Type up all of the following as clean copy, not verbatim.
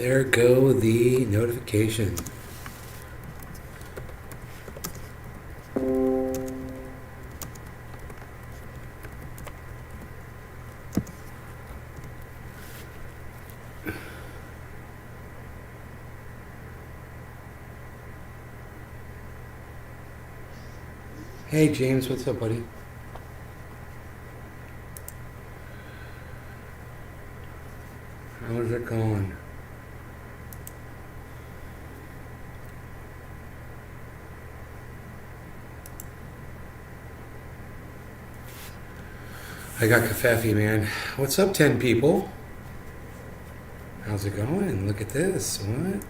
There go the notification. Hey James, what's up, buddy? How's it going? I got Kafefi, man. What's up, 10 people? How's it going? Look at this. What?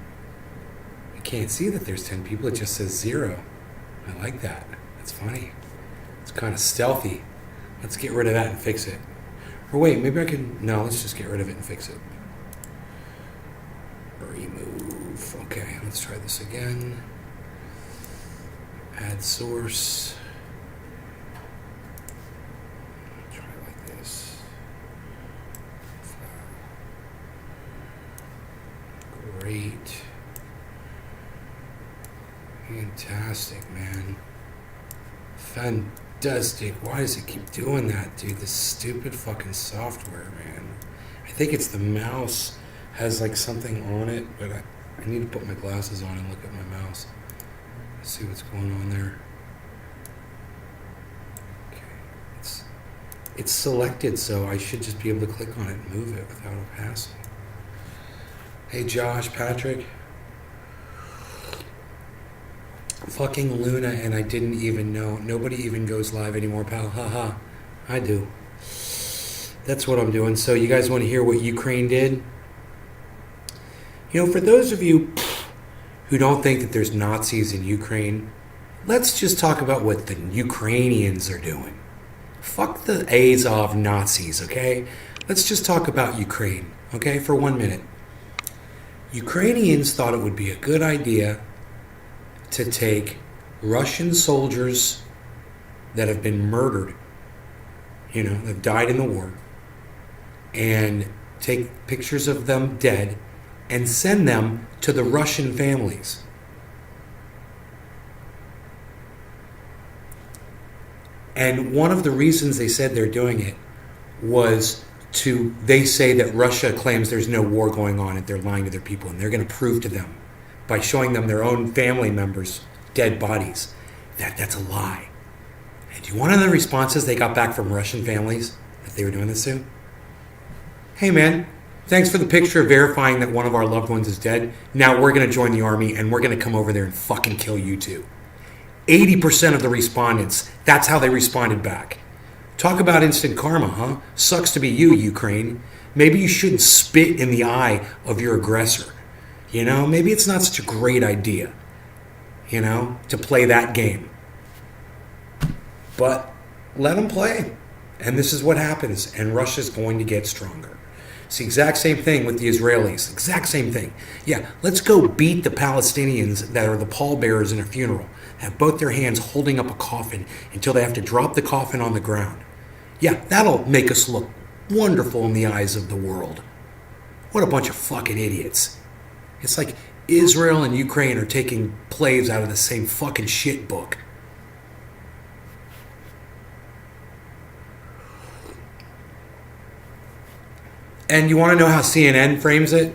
I can't see that there's 10 people. It just says 0. I like that. That's funny. It's kind of stealthy. Let's get rid of that and fix it. Or wait, maybe I can... No, let's just get rid of it and fix it. Remove. Okay, let's try this again. Add source. Try it like this. Great. Fantastic, man. Fantastic. Why does it keep doing that, dude? This stupid fucking software, man. I think it's the mouse has like something on it, but I need to put my glasses on and look at my mouse. See what's going on there. Okay. It's selected, so I should just be able to click on it and move it without a hassle. Hey Josh, Patrick. Fucking Luna, and I didn't even know. Nobody even goes live anymore, pal. Haha. I do. That's what I'm doing. So you guys want to hear what Ukraine did? You know, for those of you who don't think that there's Nazis in Ukraine, let's just talk about what the Ukrainians are doing. Fuck the Azov Nazis, okay? Let's just talk about Ukraine, okay, for 1 minute. Ukrainians thought it would be a good idea to take Russian soldiers that have been murdered, you know, that died in the war, and take pictures of them dead and send them to the Russian families. And one of the reasons they said they're doing it was they say that Russia claims there's no war going on and they're lying to their people, and they're going to prove to them by showing them their own family members' dead bodies that that's a lie. And do you want to know the responses they got back from Russian families that they were doing this to? Hey man, thanks for the picture verifying that one of our loved ones is dead. Now we're going to join the army and we're going to come over there and fucking kill you too. 80% of the respondents, that's how they responded back. Talk about instant karma, huh? Sucks to be you, Ukraine. Maybe you shouldn't spit in the eye of your aggressor. You know, maybe it's not such a great idea, you know, to play that game. But let them play. And this is what happens. And Russia's going to get stronger. It's the exact same thing with the Israelis. Exact same thing. Yeah, let's go beat the Palestinians that are the pallbearers in a funeral. Have both their hands holding up a coffin until they have to drop the coffin on the ground. Yeah, that'll make us look wonderful in the eyes of the world. What a bunch of fucking idiots. It's like Israel and Ukraine are taking plays out of the same fucking shit book. And you want to know how CNN frames it?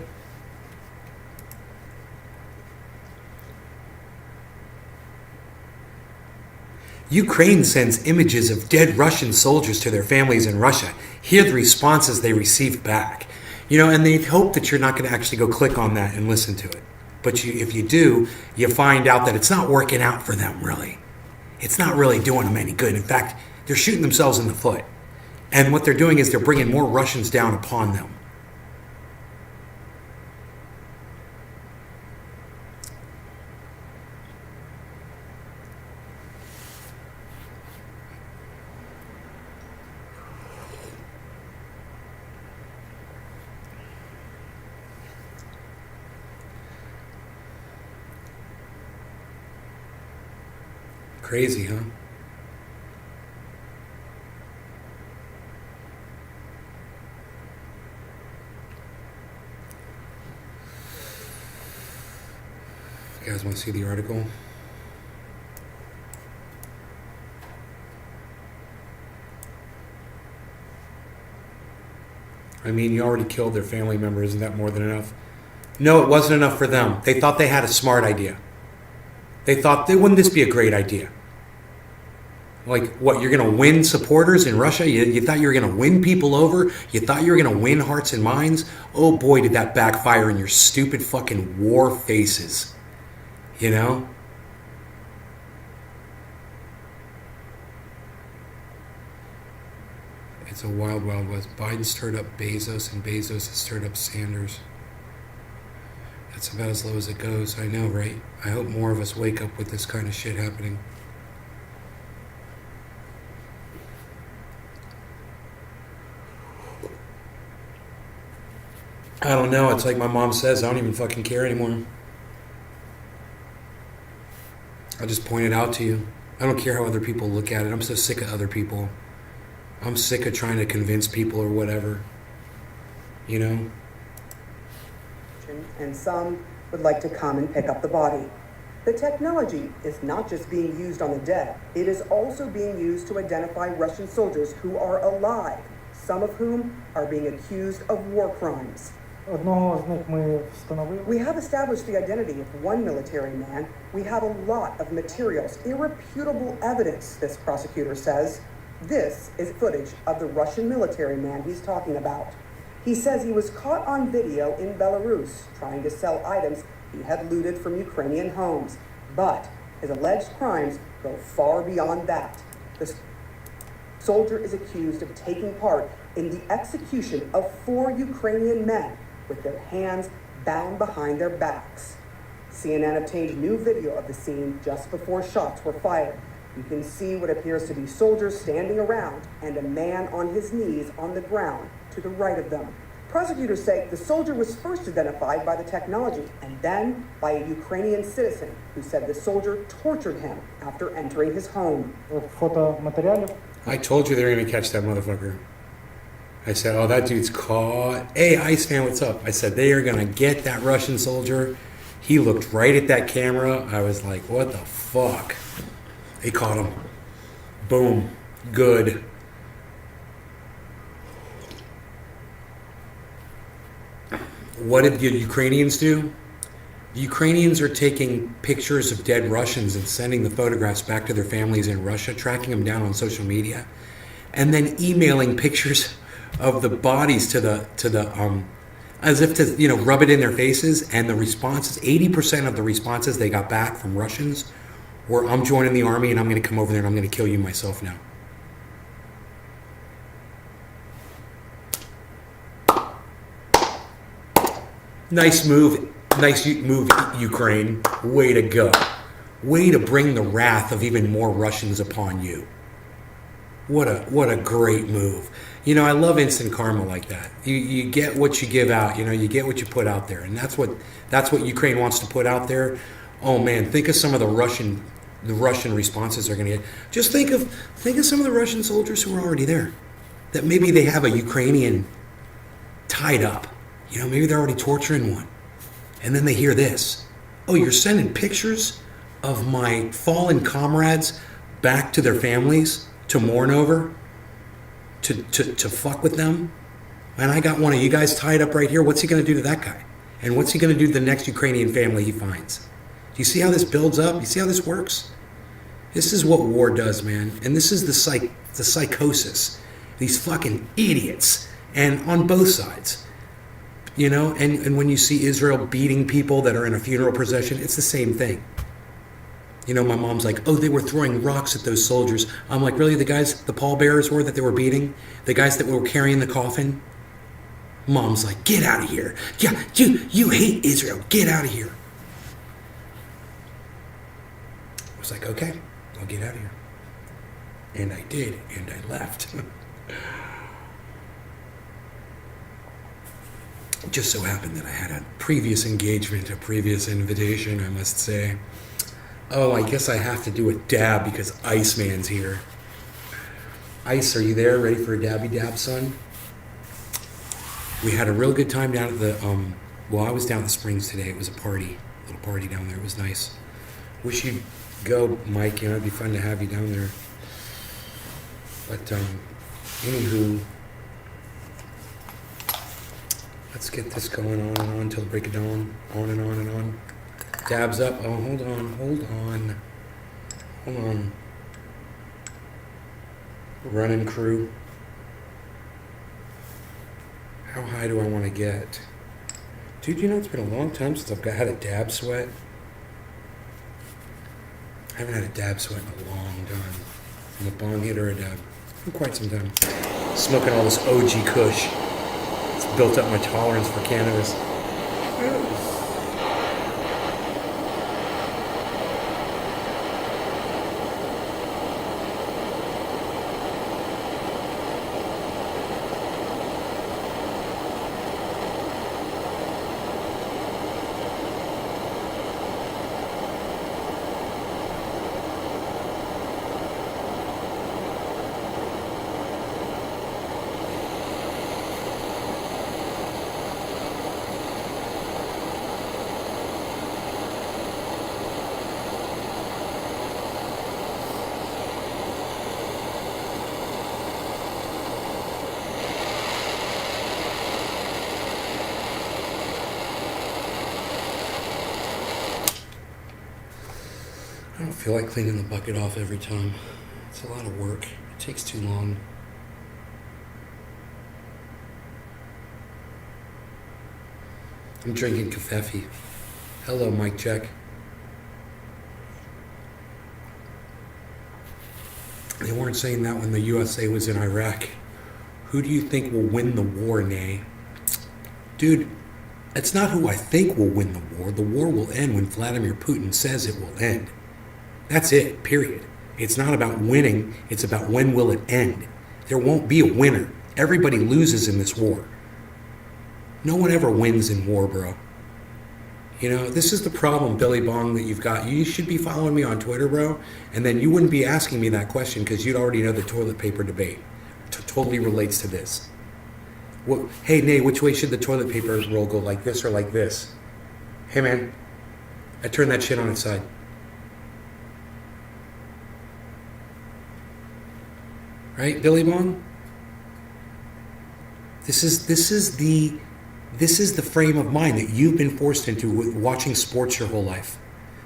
Ukraine sends images of dead Russian soldiers to their families in Russia. Hear the responses they received back. You know, and they hope that you're not going to actually go click on that and listen to it. But if you do, you find out that it's not working out for them, really. It's not really doing them any good. In fact, they're shooting themselves in the foot. And what they're doing is they're bringing more Russians down upon them. Crazy, huh? You guys want to see the article? I mean, you already killed their family member. Isn't that more than enough? No, it wasn't enough for them. They thought they had a smart idea. They thought, wouldn't this be a great idea? Like, what, you're going to win supporters in Russia? You thought you were going to win people over? You thought you were going to win hearts and minds? Oh boy, did that backfire in your stupid fucking war faces. You know? It's a wild, wild west. Biden stirred up Bezos, and Bezos has stirred up Sanders. That's about as low as it goes. I know, right? I hope more of us wake up with this kind of shit happening. I don't know. It's like my mom says, I don't even fucking care anymore. I'll just point it out to you. I don't care how other people look at it. I'm so sick of other people. I'm sick of trying to convince people or whatever. You know? And some would like to come and pick up the body. The technology is not just being used on the dead, it is also being used to identify Russian soldiers who are alive, some of whom are being accused of war crimes. We have established the identity of one military man. We have a lot of materials, irrefutable evidence, this prosecutor says. This is footage of the Russian military man he's talking about. He says he was caught on video in Belarus trying to sell items he had looted from Ukrainian homes. But his alleged crimes go far beyond that. The soldier is accused of taking part in the execution of 4 Ukrainian men with their hands bound behind their backs. CNN obtained new video of the scene just before shots were fired. You can see what appears to be soldiers standing around and a man on his knees on the ground to the right of them. Prosecutors say the soldier was first identified by the technology and then by a Ukrainian citizen who said the soldier tortured him after entering his home. I told you they were going to catch that motherfucker. I said, oh, that dude's caught. Hey, Iceman, what's up? I said, they are going to get that Russian soldier. He looked right at that camera. I was like, what the fuck? They caught him. Boom. Good. What did the Ukrainians do? The Ukrainians are taking pictures of dead Russians and sending the photographs back to their families in Russia, tracking them down on social media, and then emailing pictures of the bodies to the as if to rub it in their faces. And the responses, 80% of the responses they got back from Russians were, I'm joining the army and I'm going to come over there and I'm going to kill you myself now. Nice move, Ukraine. Way to go. Way to bring the wrath of even more Russians upon you. What a great move. I love instant karma like that. You get what you give out. You get what you put out there, and that's what Ukraine wants to put out there. Oh man, think of some of the Russian responses they're going to get. Just think of some of the Russian soldiers who are already there. That maybe they have a Ukrainian tied up. Maybe they're already torturing one. And then they hear this. Oh, you're sending pictures of my fallen comrades back to their families to mourn over? To fuck with them? And I got one of you guys tied up right here. What's he going to do to that guy? And what's he going to do to the next Ukrainian family he finds? Do you see how this builds up? You see how this works? This is what war does, man. And this is the psychosis. These fucking idiots. And on both sides. And when you see Israel beating people that are in a funeral procession, it's the same thing. My mom's like, oh, they were throwing rocks at those soldiers. I'm like, really? The pallbearers were that they were beating? The guys that were carrying the coffin? Mom's like, get out of here. Yeah, you hate Israel. Get out of here. I was like, okay, I'll get out of here. And I did, and I left. It just so happened that I had a previous engagement, a previous invitation, I must say. Oh, I guess I have to do a dab because Iceman's here. Ice, are you there? Ready for a dabby dab, son? We had a real good time down at the, I was down at the Springs today. It was a party. little party down there. It was nice. Wish you'd go, Mike. You know, it'd be fun to have you down there. But anywho, let's get this going on and on until the break of dawn. On and on and on. Dabs up. Oh, hold on. Running crew. How high do I want to get? Dude, you know, it's been a long time since I've had a dab sweat. I haven't had a dab sweat in a long time. I'm a bong hitter or a dab. For quite some time. Smoking all this OG Kush. It's built up my tolerance for cannabis. I don't feel like cleaning the bucket off every time. It's a lot of work. It takes too long. I'm drinking kefefe. Hello, mic check. They weren't saying that when the USA was in Iraq. Who do you think will win the war, Nay? Dude, it's not who I think will win the war. The war will end when Vladimir Putin says it will end. That's it, period. It's not about winning, it's about when will it end. There won't be a winner. Everybody loses in this war. No one ever wins in war, bro. You know, this is the problem, Billy Bong, that you've got. You should be following me on Twitter, bro, and then you wouldn't be asking me that question because you'd already know the toilet paper debate. Totally relates to this. Well, hey, Nay, which way should the toilet paper roll go, like this or like this? Hey, man, I turned that shit on its side. Right, Billy Bong? This is the frame of mind that you've been forced into with watching sports your whole life.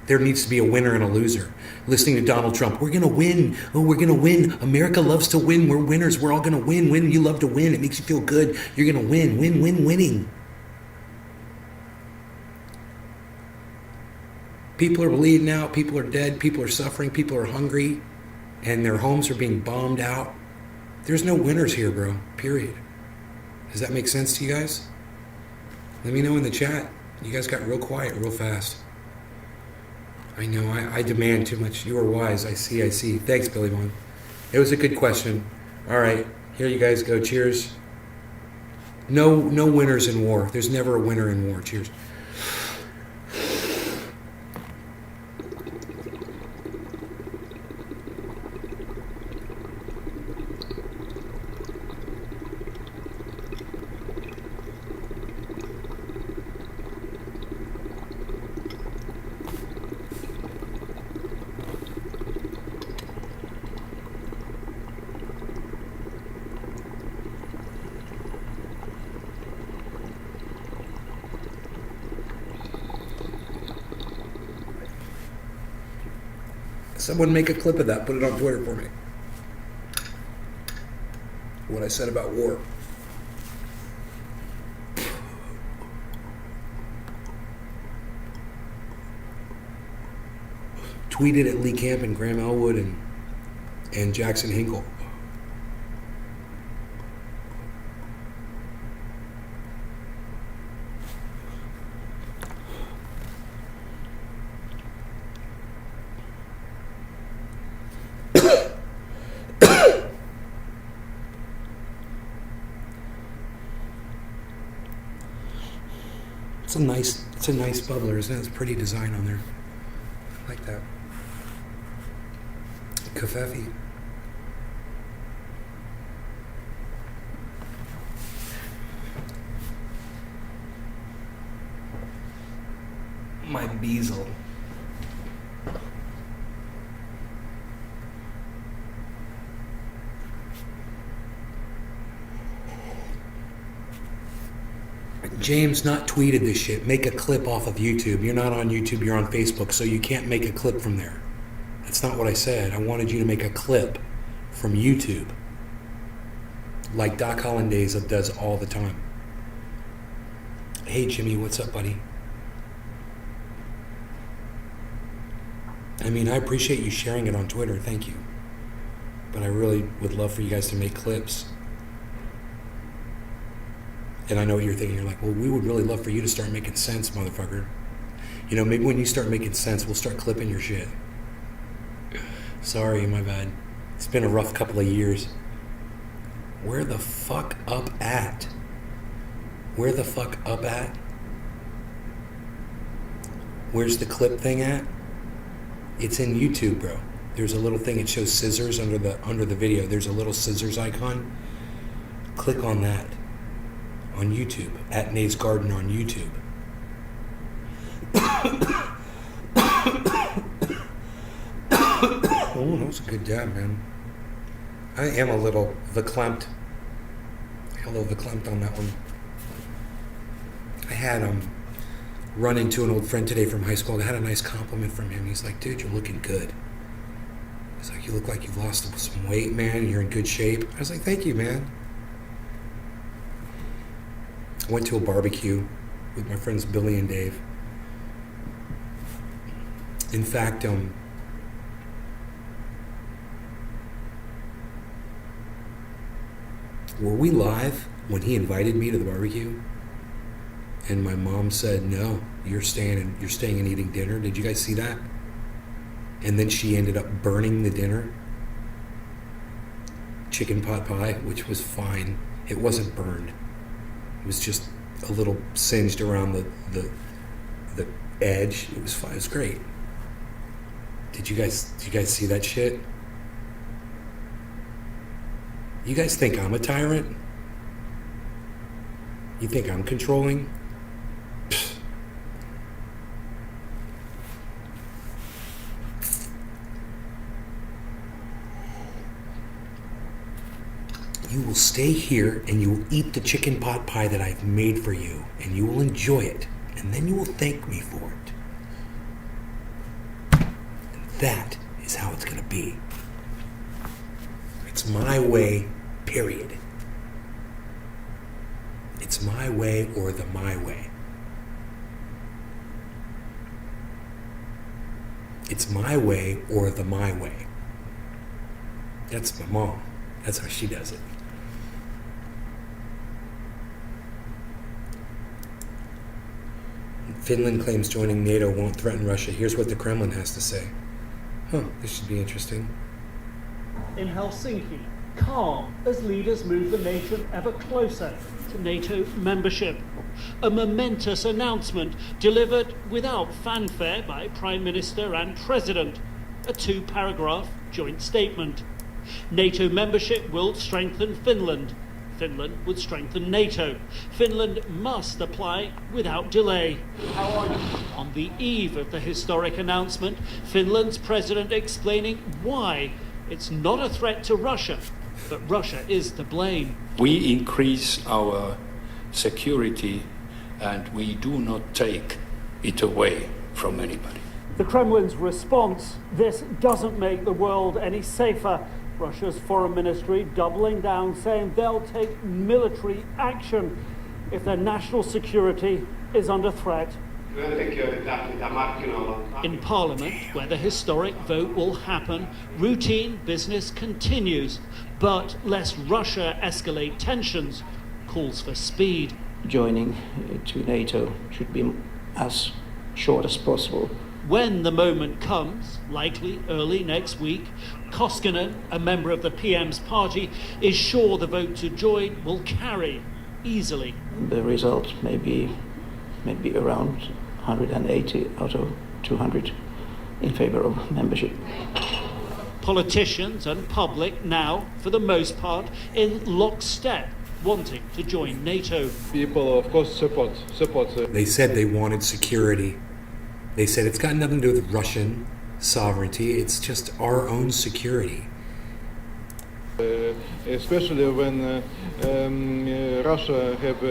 There needs to be a winner and a loser. Listening to Donald Trump, we're gonna win. Oh, we're gonna win. America loves to win. We're winners. We're all gonna win. Win. You love to win. It makes you feel good. You're gonna win. Win. Win. Winning. People are bleeding out. People are dead. People are suffering. People are hungry, and their homes are being bombed out. There's no winners here, bro. Period. Does that make sense to you guys? Let me know in the chat. You guys got real quiet real fast. I know, I demand too much. You are wise. I see. Thanks, Billy Bong. It was a good question. All right, here you guys go. Cheers. No winners in war. There's never a winner in war. Cheers. Someone make a clip of that. Put it on Twitter for me. What I said about war. Tweet it at Lee Camp and Graham Elwood and Jackson Hinkle. It's a nice bubbler, isn't it? It's a pretty design on there. I like that. Kefefe. my bezel. James not tweeted this shit. Make a clip off of YouTube. You're not on YouTube, you're on Facebook, so you can't make a clip from there. That's not what I said. I wanted you to make a clip from YouTube. Like Doc Hollandaise does all the time. Hey Jimmy, what's up, buddy? I mean, I appreciate you sharing it on Twitter, thank you. But I really would love for you guys to make clips. And I know what you're thinking. You're like, well, we would really love for you to start making sense, motherfucker. You know, maybe when you start making sense, we'll start clipping your shit. Sorry, my bad. It's been a rough couple of years. Where the fuck up at? Where the fuck up at? Where's the clip thing at? It's in YouTube, bro. There's a little thing, it shows scissors under the video. There's a little scissors icon. Click on that. On YouTube, at Nate's Garden on YouTube. Oh, that was a good dab, man. I am a little verklempt. A little verklempt on that one. I had run into an old friend today from high school. I had a nice compliment from him. He's like, dude, you're looking good. He's like, you look like you've lost some weight, man. You're in good shape. I was like, thank you, man. I went to a barbecue with my friends Billy and Dave. In fact, were we live when he invited me to the barbecue? And my mom said, no, you're staying and eating dinner. Did you guys see that? And then she ended up burning the dinner. Chicken pot pie, which was fine. It wasn't burned. It was just a little singed around the edge. It was fine. It was great. Did you guys see that shit? You guys think I'm a tyrant? You think I'm controlling? Pfft. You will stay here and you will eat the chicken pot pie that I've made for you, and you will enjoy it, and then you will thank me for it. And that is how it's going to be. It's my way, period. It's my way or the my way. It's my way or the my way. That's my mom. That's how she does it. Finland claims joining NATO won't threaten Russia. Here's what the Kremlin has to say. Huh, this should be interesting. In Helsinki, calm as leaders move the nation ever closer to NATO membership. A momentous announcement delivered without fanfare by Prime Minister and President. A 2-paragraph joint statement. NATO membership will strengthen Finland. Finland would strengthen NATO. Finland must apply without delay. On the eve of the historic announcement, Finland's president explaining why it's not a threat to Russia, but Russia is to blame. We increase our security and we do not take it away from anybody. The Kremlin's response: this doesn't make the world any safer. Russia's foreign ministry doubling down, saying they'll take military action if their national security is under threat. In Parliament, where the historic vote will happen, routine business continues, but lest Russia escalate tensions, calls for speed. Joining to NATO should be as short as possible. When the moment comes, likely early next week, Koskinen, a member of the PM's party, is sure the vote to join will carry easily. The result may be around 180 out of 200 in favor of membership. Politicians and public now, for the most part, in lockstep, wanting to join NATO. People, of course, support. They said they wanted security. They said it's got nothing to do with Russian sovereignty. It's just our own security. Especially when Russia have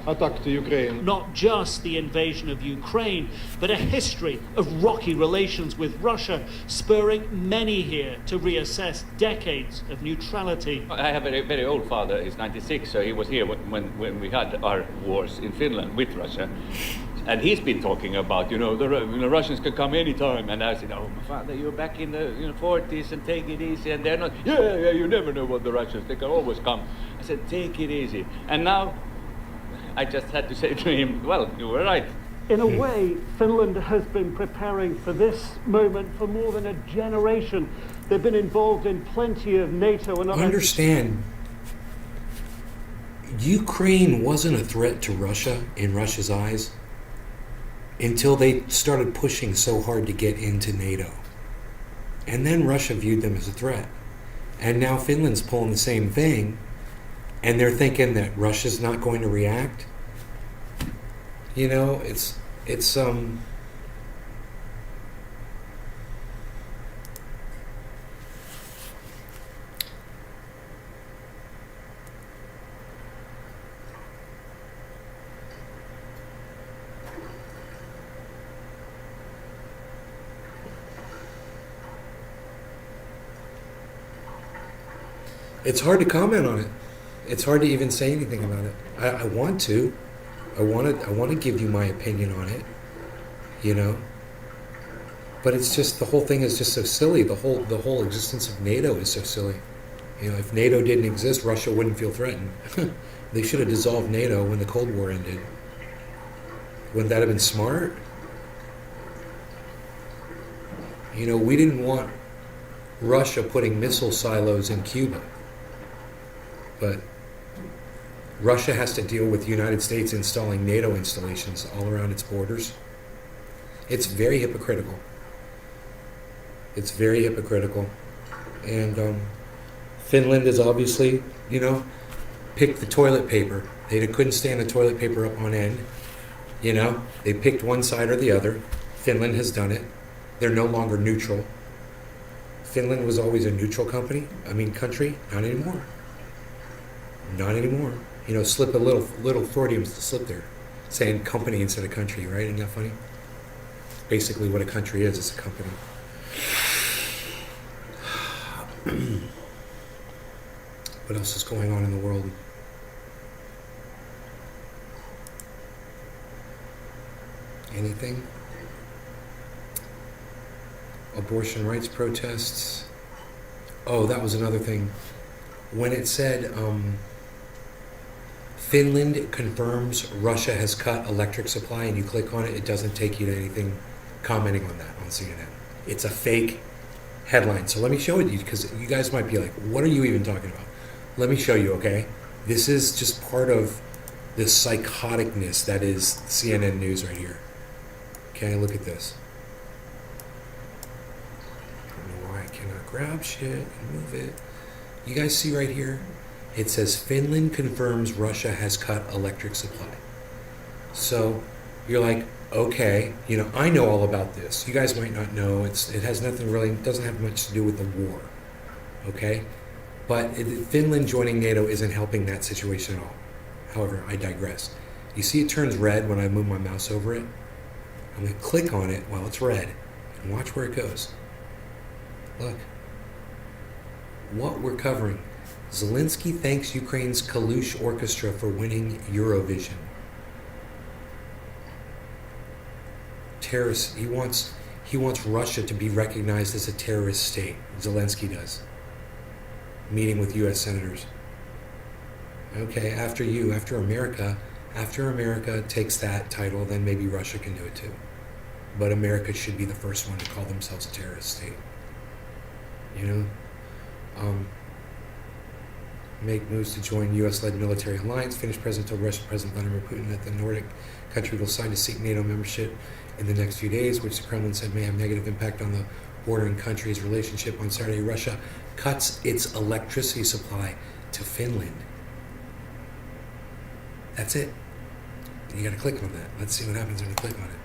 attacked Ukraine. Not just the invasion of Ukraine, but a history of rocky relations with Russia, spurring many here to reassess decades of neutrality. I have a very old father, he's 96, so he was here when we had our wars in Finland with Russia. And he's been talking about, the Russians can come anytime. And I said, oh, my father, you're back in the 40s and take it easy. And they're not, yeah, you never know what the Russians, they can always come. I said, take it easy. And now I just had to say to him, well, you were right. In a way, Finland has been preparing for this moment for more than a generation. They've been involved in plenty of NATO and other... Understand, Ukraine wasn't a threat to Russia in Russia's eyes until they started pushing so hard to get into NATO. And then Russia viewed them as a threat. And now Finland's pulling the same thing, and they're thinking that Russia's not going to react. It's hard to comment on it. It's hard to even say anything about it. I want to. I want to give you my opinion on it, But it's just, the whole thing is just so silly. The whole existence of NATO is so silly. If NATO didn't exist, Russia wouldn't feel threatened. They should have dissolved NATO when the Cold War ended. Wouldn't that have been smart? We didn't want Russia putting missile silos in Cuba. But Russia has to deal with the United States installing NATO installations all around its borders. It's very hypocritical. It's very hypocritical. And Finland is obviously, picked the toilet paper. They couldn't stand the toilet paper up on end. They picked one side or the other. Finland has done it. They're no longer neutral. Finland was always a neutral country. Not anymore. Not anymore. Slip a little Freudians to slip there, saying company instead of country, right? Isn't that funny? Basically what a country is, it's a company. What else is going on in the world? Anything? Abortion rights protests. Oh, that was another thing. When it said Finland confirms Russia has cut electric supply, and you click on it, it doesn't take you to anything commenting on that on CNN. It's a fake headline. So let me show it to you, because you guys might be like, what are you even talking about? Let me show you, okay? This is just part of the psychoticness that is CNN News right here. Okay, look at this. I don't know why I cannot grab shit and move it. You guys see right here? It says Finland confirms Russia has cut electric supply. So you're like, okay, I know all about this. You guys might not know. It has nothing really, doesn't have much to do with the war. Okay? But Finland joining NATO isn't helping that situation at all. However, I digress. You see it turns red when I move my mouse over it? I'm going to click on it while it's red and watch where it goes. Look. What we're covering. Zelensky thanks Ukraine's Kalush Orchestra for winning Eurovision. Terrorist. He wants Russia to be recognized as a terrorist state. Zelensky does. Meeting with U.S. senators. Okay, after America takes that title, then maybe Russia can do it too. But America should be the first one to call themselves a terrorist state. Make moves to join U.S.-led military alliance. Finnish President told Russian President Vladimir Putin that the Nordic country will sign to seek NATO membership in the next few days, which the Kremlin said may have negative impact on the bordering country's relationship. On Saturday, Russia cuts its electricity supply to Finland. That's it. You got to click on that. Let's see what happens when you click on it.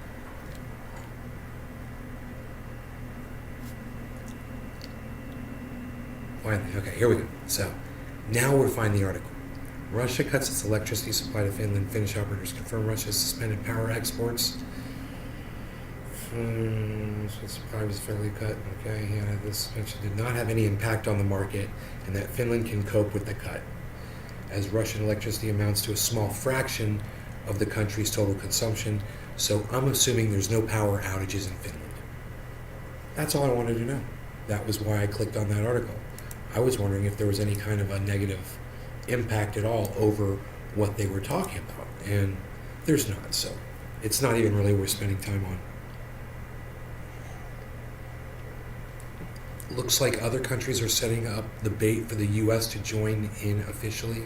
Finally, okay, here we go. So, now we'll find the article. Russia cuts its electricity supply to Finland. Finnish operators confirm Russia has suspended power exports. So supply was fairly cut. Okay, yeah, this suspension did not have any impact on the market, and that Finland can cope with the cut, as Russian electricity amounts to a small fraction of the country's total consumption. So I'm assuming there's no power outages in Finland. That's all I wanted to know. That was why I clicked on that article. I was wondering if there was any kind of a negative impact at all over what they were talking about, and there's not. So it's not even really worth spending time on. Looks like other countries are setting up the bait for the U.S. to join in officially.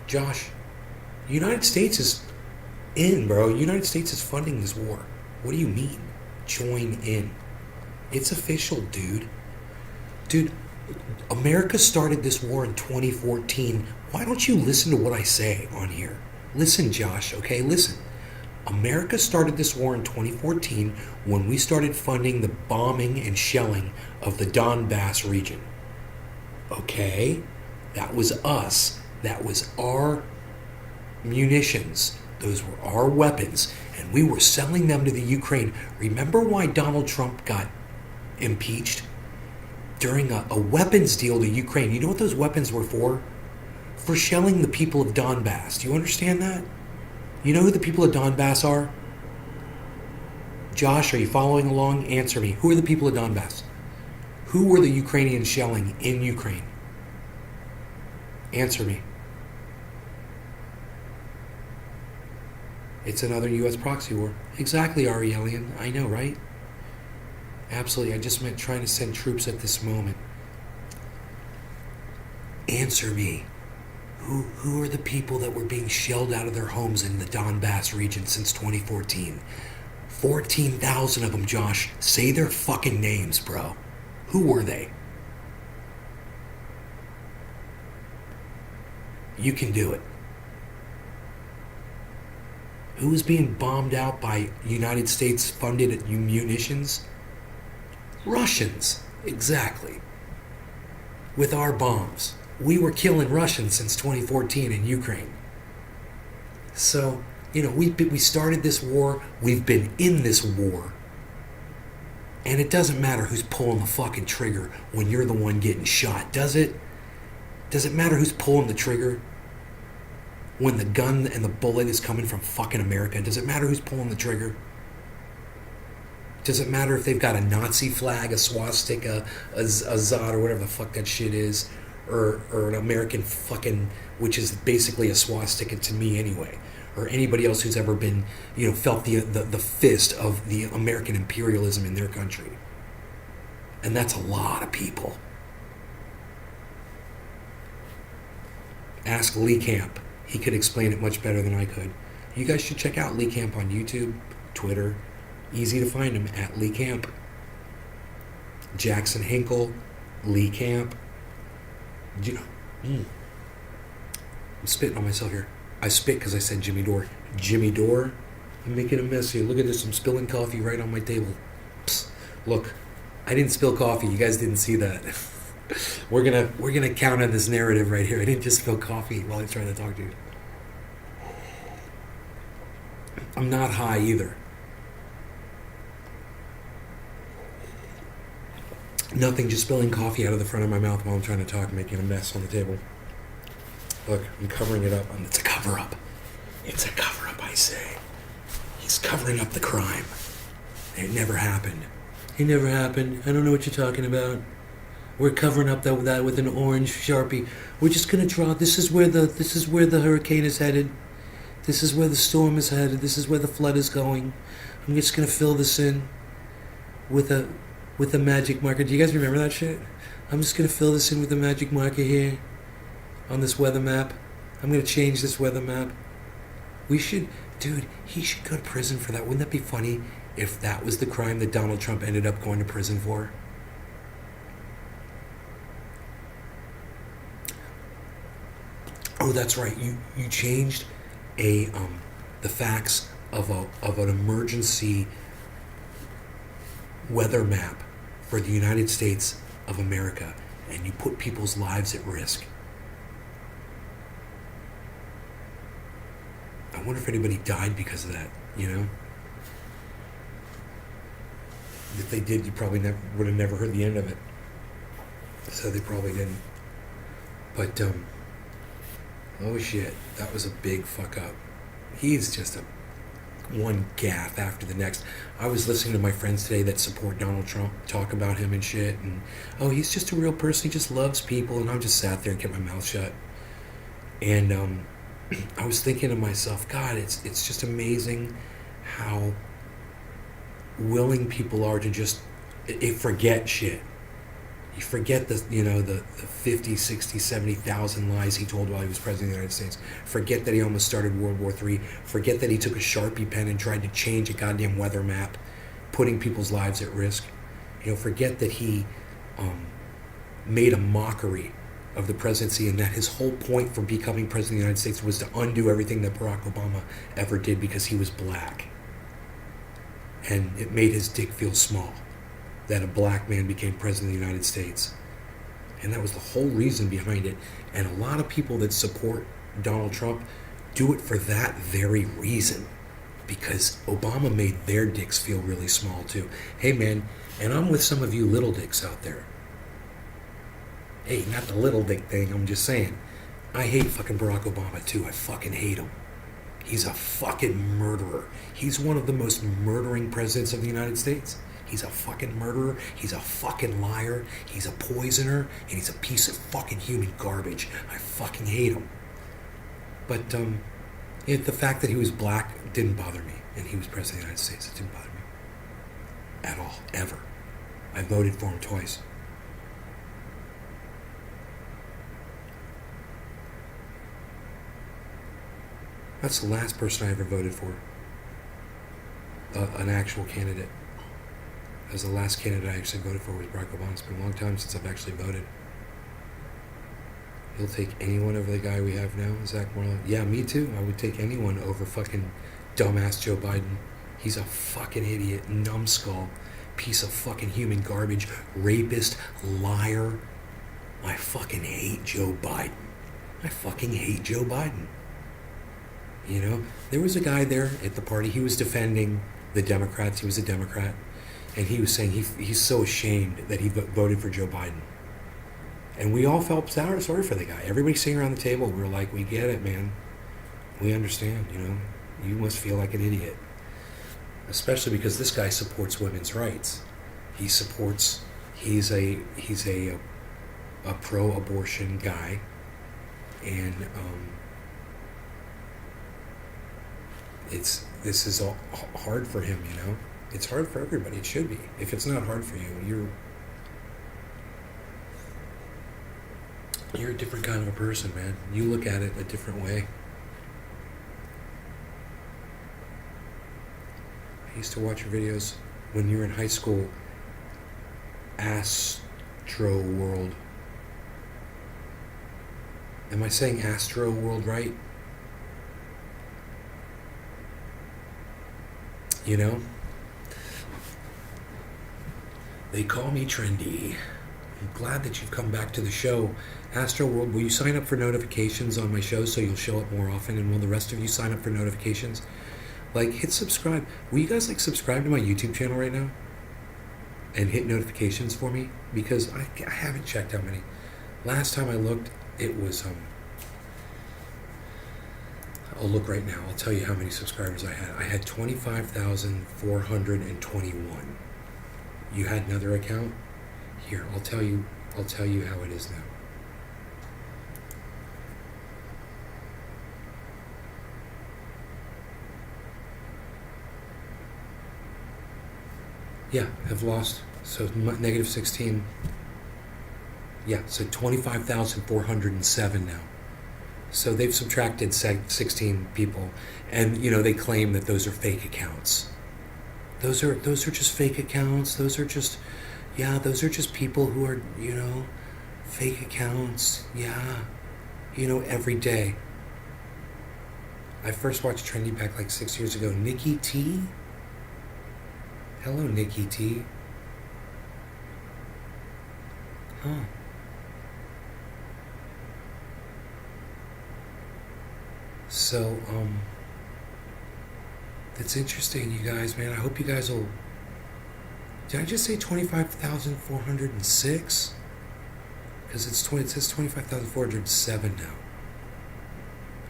Josh, United States is in, bro. United States is funding this war. What do you mean? Join in. It's official, dude. Dude, America started this war in 2014. Why don't you listen to what I say on here? Listen, Josh, okay? Listen. America started this war in 2014 when we started funding the bombing and shelling of the Donbass region. Okay? That was us. That was our munitions. Those were our weapons. And we were selling them to the Ukraine. Remember why Donald Trump got impeached? During a weapons deal to Ukraine. You know what those weapons were for? For shelling the people of Donbass. Do you understand that? You know who the people of Donbass are? Josh, are you following along? Answer me. Who are the people of Donbass? Who were the Ukrainians shelling in Ukraine? Answer me. It's another U.S. proxy war. Exactly, Ari Alien. I know, right? Absolutely. I just meant trying to send troops at this moment. Answer me. Who are the people that were being shelled out of their homes in the Donbass region since 2014? 14,000 of them, Josh. Say their fucking names, bro. Who were they? You can do it. Who was being bombed out by United States funded munitions? Russians. Exactly. With our bombs. We were killing Russians since 2014 in Ukraine. So, we started this war. We've been in this war. And it doesn't matter who's pulling the fucking trigger when you're the one getting shot, does it? Does it matter who's pulling the trigger when the gun and the bullet is coming from fucking America? Does it matter who's pulling the trigger? Does it matter if they've got a Nazi flag, a swastika, a Zod, or whatever the fuck that shit is? Or an American fucking, which is basically a swastika to me anyway, or anybody else who's ever been, felt the fist of the American imperialism in their country. And that's a lot of people. Ask Lee Camp. He could explain it much better than I could. You guys should check out Lee Camp on YouTube, Twitter. Easy to find him at Lee Camp. Jackson Hinkle, Lee Camp. I'm spitting on myself here. I spit because I said Jimmy Dore. Jimmy Dore? I'm making a mess here. Look at this. I'm spilling coffee right on my table. Psst. Look, I didn't spill coffee. You guys didn't see that. We're gonna count on this narrative right here. I didn't just spill coffee while I was trying to talk to you. I'm not high either. Nothing, just spilling coffee out of the front of my mouth while I'm trying to talk, making a mess on the table. Look, I'm covering it up. It's a cover-up. It's a cover-up, I say. He's covering up the crime. It never happened. It never happened. I don't know what you're talking about. We're covering up that with an orange Sharpie. We're just gonna draw. This is where the hurricane is headed. This is where the storm is headed. This is where the flood is going. I'm just gonna fill this in with a magic marker. Do you guys remember that shit? I'm just going to fill this in with a magic marker here on this weather map. I'm going to change this weather map. He should go to prison for that. Wouldn't that be funny if that was the crime that Donald Trump ended up going to prison for? Oh, that's right. You changed the facts of an emergency weather map for the United States of America and you put people's lives at risk. I wonder if anybody died because of that, you know? If they did, you probably would have never heard the end of it. So they probably didn't. But, oh shit, that was a big fuck up. He's just one gaffe after the next. I was listening to my friends today that support Donald Trump talk about him and shit, and oh, he's just a real person, he just loves people, and I'm just sat there and kept my mouth shut. And I was thinking to myself, God, it's just amazing how willing people are to just forget shit. You forget the 50, 60, 70,000 lies he told while he was president of the United States. Forget that he almost started World War III. Forget that he took a Sharpie pen and tried to change a goddamn weather map, putting people's lives at risk. Forget that he made a mockery of the presidency and that his whole point for becoming president of the United States was to undo everything that Barack Obama ever did because he was black. And it made his dick feel small that a black man became president of the United States. And that was the whole reason behind it. And a lot of people that support Donald Trump do it for that very reason. Because Obama made their dicks feel really small too. Hey man, and I'm with some of you little dicks out there. Hey, not the little dick thing, I'm just saying. I hate fucking Barack Obama too. I fucking hate him. He's a fucking murderer. He's one of the most murdering presidents of the United States. He's a fucking murderer, he's a fucking liar, he's a poisoner, and he's a piece of fucking human garbage. I fucking hate him. But the fact that he was black didn't bother me, and he was president of the United States. It didn't bother me. At all, ever. I voted for him twice. That's the last person I ever voted for. An actual candidate. That was the last candidate I actually voted for was Barack Obama. It's been a long time since I've actually voted. He'll take anyone over the guy we have now, Zach Morley. Yeah, me too. I would take anyone over fucking dumbass Joe Biden. He's a fucking idiot, numbskull, piece of fucking human garbage, rapist, liar. I fucking hate Joe Biden. I fucking hate Joe Biden. There was a guy there at the party. He was defending the Democrats. He was a Democrat. And he was saying he's so ashamed that he voted for Joe Biden. And we all felt sorry for the guy. Everybody sitting around the table, we were like, we get it, man. We understand, You must feel like an idiot. Especially because this guy supports women's rights. He's a pro-abortion guy. And this is all hard for him, It's hard for everybody. It should be. If it's not hard for you, you're a different kind of a person, man. You look at it a different way. I used to watch your videos when you were in high school. Astro World. Am I saying Astro World right? They call me trendy. I'm glad that you've come back to the show. Astro World, will you sign up for notifications on my show so you'll show up more often? And will the rest of you sign up for notifications? Hit subscribe. Will you guys subscribe to my YouTube channel right now? And hit notifications for me? Because I haven't checked how many. Last time I looked, it was I'll look right now. I'll tell you how many subscribers I had. I had 25,421. You had another account? Here, I'll tell you how it is now. Yeah, I've lost. So negative 16. Yeah, so 25,407 now. So they've subtracted 16 people, and they claim that those are fake accounts. Those are just fake accounts. Those are just people who are fake accounts. Yeah, every day. I first watched Trendy back 6 years ago. Nikki T. Hello, Nikki T. Huh. So, that's interesting, you guys, man. I hope you guys will. Did I just say 25,406? Because it says 25,407 now.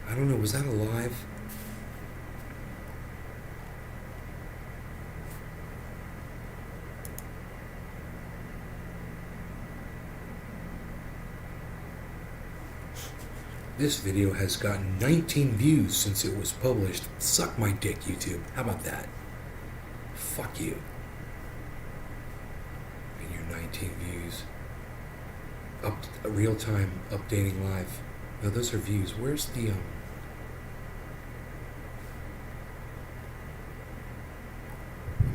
I don't know, was that a live? This video has gotten 19 views since it was published. Suck my dick, YouTube. How about that? Fuck you. And your 19 views. Real time updating live. No, those are views. Where's the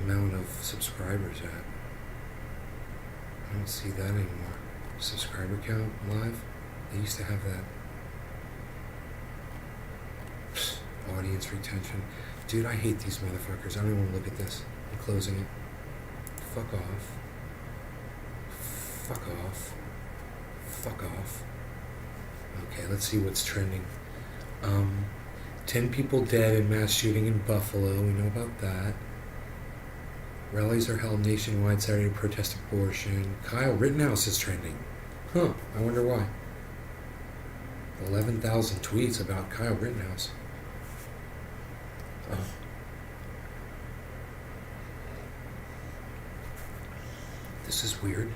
amount of subscribers at? I don't see that anymore. Subscriber count live? They used to have that. Audience retention. Dude, I hate these motherfuckers. I don't even want to look at this. I'm closing it. Fuck off. Fuck off. Fuck off. Okay, let's see what's trending. 10 people dead in mass shooting in Buffalo. We know about that. Rallies are held nationwide Saturday to protest abortion. Kyle Rittenhouse is trending. Huh, I wonder why. 11,000 tweets about Kyle Rittenhouse. Oh. This is weird.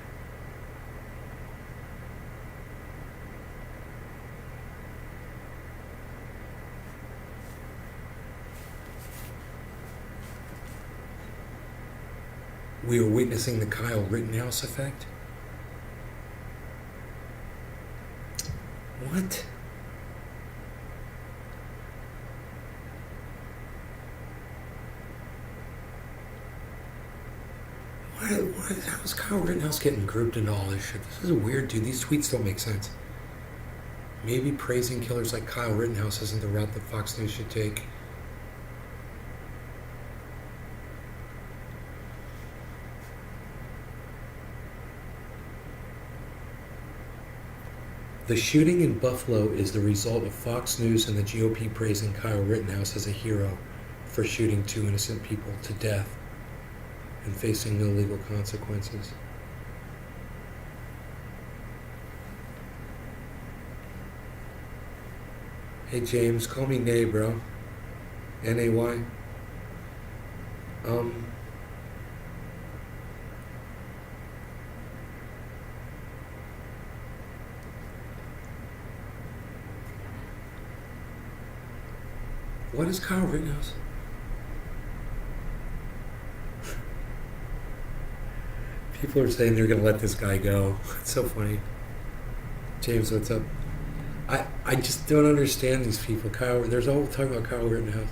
We are witnessing the Kyle Rittenhouse effect. What? How's Kyle Rittenhouse getting grouped into all this shit? This is weird, dude. These tweets don't make sense. Maybe praising killers like Kyle Rittenhouse isn't the route that Fox News should take. The shooting in Buffalo is the result of Fox News and the GOP praising Kyle Rittenhouse as a hero for shooting 2 innocent people to death and facing no legal consequences. Hey James, call me Nay, bro. N-A-Y. What is Kyle Rittenhouse? People are saying they're going to let this guy go. It's so funny. James, what's up? I just don't understand these people. There's all talk about Kyle Rittenhouse.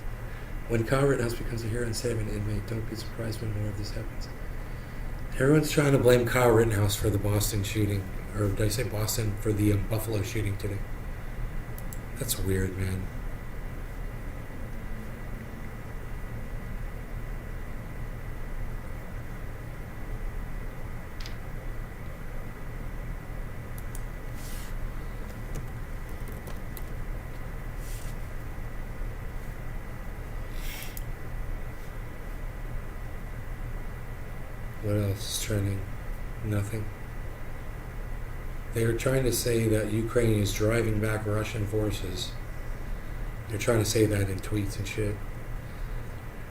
When Kyle Rittenhouse becomes a hero instead of an inmate, don't be surprised when more of this happens. Everyone's trying to blame Kyle Rittenhouse for the Boston shooting. Or did I say Boston? For the Buffalo shooting today. That's weird, man. What else is trending? Nothing. They are trying to say that Ukraine is driving back Russian forces. They're trying to say that in tweets and shit.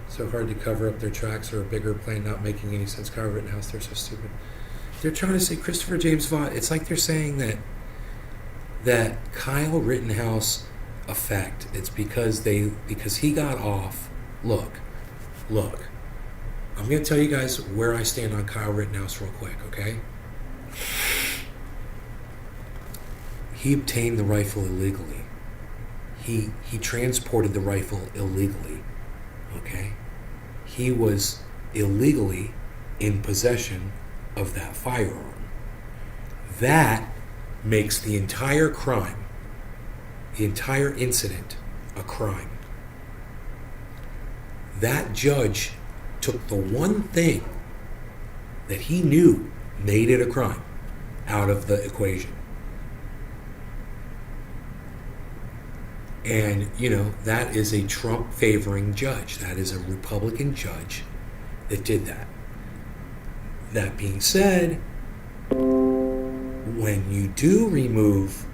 So hard to cover up their tracks or a bigger plane not making any sense. Kyle Rittenhouse, they're so stupid. They're trying to say Christopher James Vaught. It's like they're saying that Kyle Rittenhouse effect. It's because he got off. Look. I'm going to tell you guys where I stand on Kyle Rittenhouse real quick, okay? He obtained the rifle illegally. He transported the rifle illegally, okay? He was illegally in possession of that firearm. That makes the entire crime, the entire incident, a crime. That judge took the one thing that he knew made it a crime out of the equation. And, that is a Trump-favoring judge. That is a Republican judge that did that. That being said, when you do remove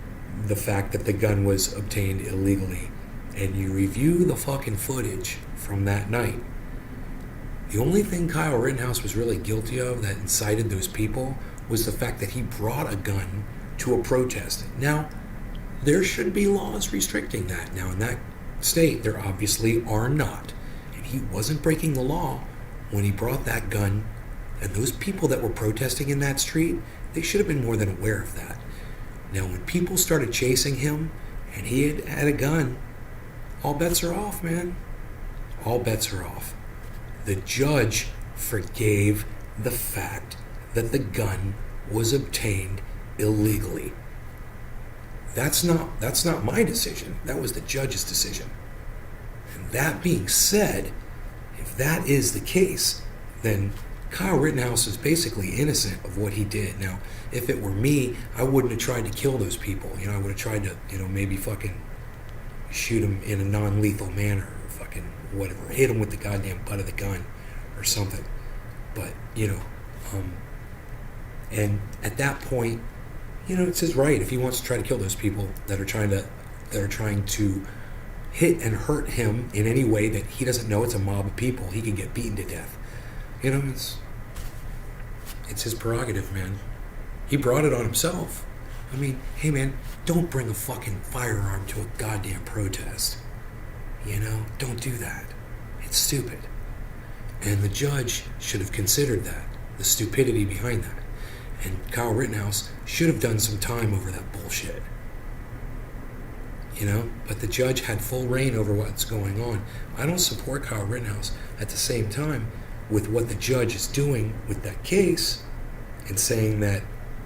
the fact that the gun was obtained illegally and you review the fucking footage from that night, the only thing Kyle Rittenhouse was really guilty of that incited those people was the fact that he brought a gun to a protest. Now, there should be laws restricting that. Now, in that state, there obviously are not. And he wasn't breaking the law when he brought that gun. And those people that were protesting in that street, they should have been more than aware of that. Now, when people started chasing him and he had a gun, all bets are off, man. All bets are off. The judge forgave the fact that the gun was obtained illegally. That's not my decision. That was the judge's decision. And that being said, if that is the case, then Kyle Rittenhouse is basically innocent of what he did. Now, if it were me, I wouldn't have tried to kill those people. I would have tried to, maybe fucking shoot him in a non-lethal manner or fucking whatever. Hit him with the goddamn butt of the gun or something. But, and at that point, it's his right. If he wants to try to kill those people that are trying to hit and hurt him in any way that he doesn't know it's a mob of people, he can get beaten to death. It's his prerogative, man. He brought it on himself. I mean, hey, man, don't bring a fucking firearm to a goddamn protest. Don't do that. It's stupid. And the judge should have considered that, the stupidity behind that. And Kyle Rittenhouse should have done some time over that bullshit. But the judge had full reign over what's going on. I don't support Kyle Rittenhouse. At the same time, with what the judge is doing with that case and saying that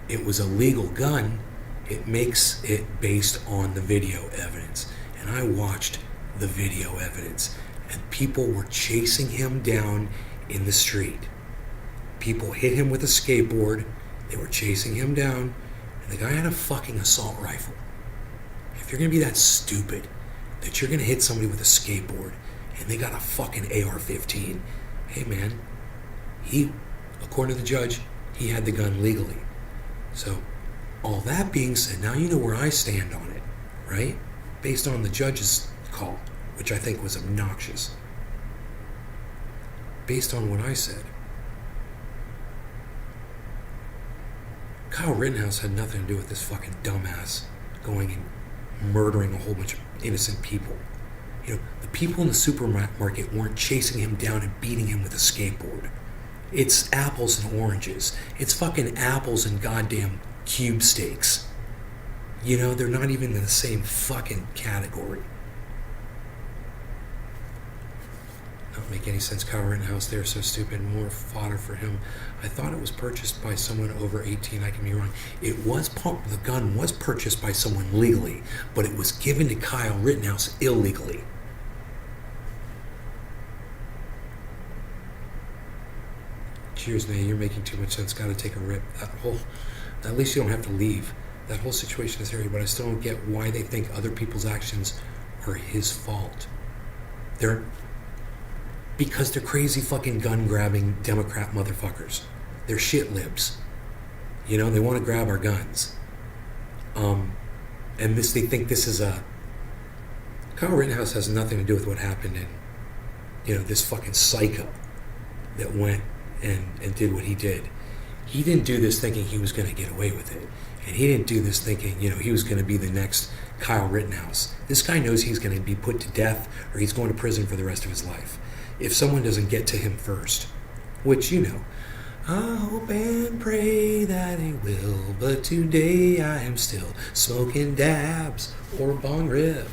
it was a legal gun, it makes it based on the video evidence. And I watched the video evidence, and people were chasing him down in the street. People hit him with a skateboard. They were chasing him down, and the guy had a fucking assault rifle. If you're going to be that stupid that you're going to hit somebody with a skateboard and they got a fucking AR-15, hey man, according to the judge, he had the gun legally. So, all that being said, now you know where I stand on it, right? Based on the judge's call, which I think was obnoxious. Based on what I said, Kyle Rittenhouse had nothing to do with this fucking dumbass going and murdering a whole bunch of innocent people. The people in the supermarket weren't chasing him down and beating him with a skateboard. It's apples and oranges. It's fucking apples and goddamn cube steaks. They're not even in the same fucking category. Not make any sense. Kyle Rittenhouse, they're so stupid. More fodder for him. I thought it was purchased by someone over 18. I can be wrong. The gun was purchased by someone legally, but it was given to Kyle Rittenhouse illegally. Cheers, man. You're making too much sense. Gotta take a rip. At least you don't have to leave. That whole situation is hairy, but I still don't get why they think other people's actions are his fault. Because they're crazy fucking gun-grabbing Democrat motherfuckers. They're shit libs. They want to grab our guns. And they think this is Kyle Rittenhouse has nothing to do with what happened in, this fucking psycho that went and did what he did. He didn't do this thinking he was going to get away with it. And he didn't do this thinking, he was going to be the next Kyle Rittenhouse. This guy knows he's going to be put to death or he's going to prison for the rest of his life. If someone doesn't get to him first, which I hope and pray that he will, but today I am still smoking dabs or bong rib.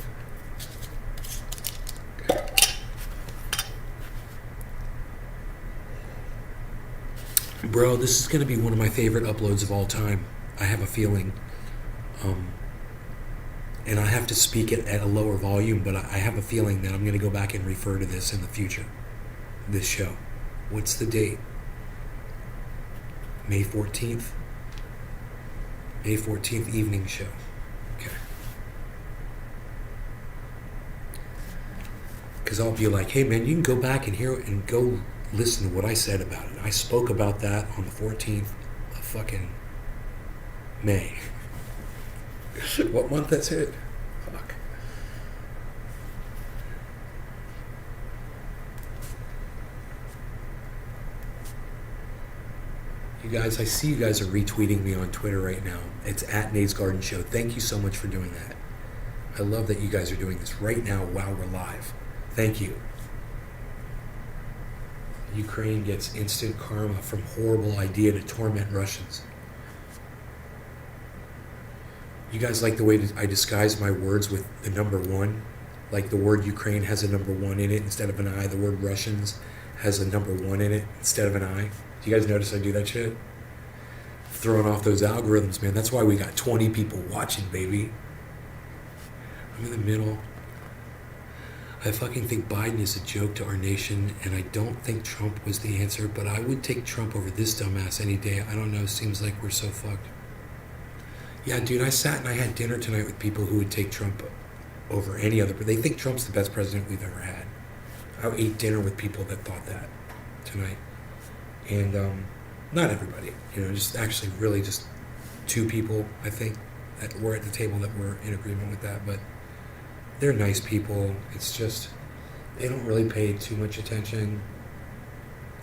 Bro, this is going to be one of my favorite uploads of all time. I have a feeling. And I have to speak it at a lower volume, but I have a feeling that I'm going to go back and refer to this in the future. This show. What's the date? May 14th? May 14th evening show. Okay. Because I'll be like, hey man, you can go back and hear and go listen to what I said about it. I spoke about that on the 14th of fucking May. What month that's it? Fuck. You guys, I see you guys are retweeting me on Twitter right now. It's at Nate's Garden Show. Thank you so much for doing that. I love that you guys are doing this right now while we're live. Thank you. Ukraine gets instant karma from horrible idea to torment Russians. You guys like the way I disguise my words with the number one? Like the word Ukraine has a number one in it instead of an I. The word Russians has a number one in it instead of an I. Do you guys notice I do that shit? Throwing off those algorithms, man. That's why we got 20 people watching, baby. I'm in the middle. I fucking think Biden is a joke to our nation, and I don't think Trump was the answer, but I would take Trump over this dumbass any day. I don't know, seems like we're so fucked. Yeah, dude, I sat and I had dinner tonight with people who would take Trump over any other, but they think Trump's the best president we've ever had. I ate dinner with people that thought that tonight. And not everybody, you know, just actually really just two people, I think, that were at the table that were in agreement with that, but they're nice people. It's just, they don't really pay too much attention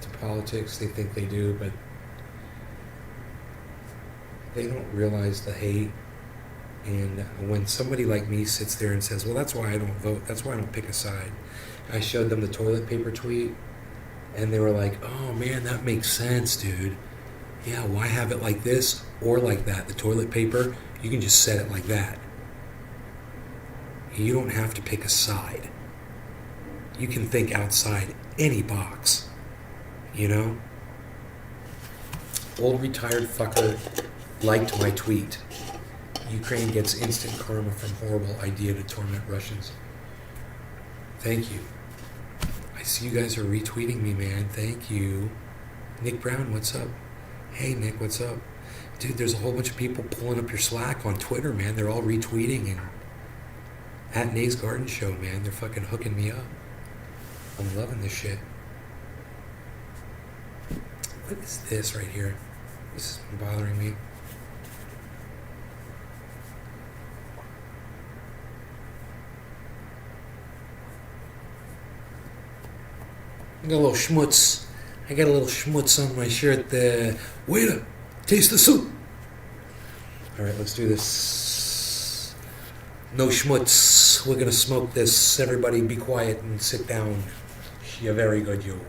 to politics. They think they do, but they don't realize the hate. And when somebody like me sits there and says, well, that's why I don't vote, that's why I don't pick a side. I showed them the toilet paper tweet, and they were like, oh man, that makes sense, dude. Yeah, why have it like this or like that? The toilet paper, you can just set it like that. You don't have to pick a side. You can think outside any box, you know? Old retired fucker liked my tweet. Ukraine gets instant karma from horrible idea to torment Russians. Thank you. I see you guys are retweeting me, man. Thank you. Nick Brown, what's up? Hey, Nick, what's up? Dude, there's a whole bunch of people pulling up your slack on Twitter, man. They're all retweeting and at Nate's Garden Show, man. They're fucking hooking me up. I'm loving this shit. What is this right here? This is bothering me. I got a little schmutz. I got a little schmutz on my shirt there. Waiter, taste the soup. All right, let's do this. No schmutz. We're gonna smoke this. Everybody be quiet and sit down. You're very good, you.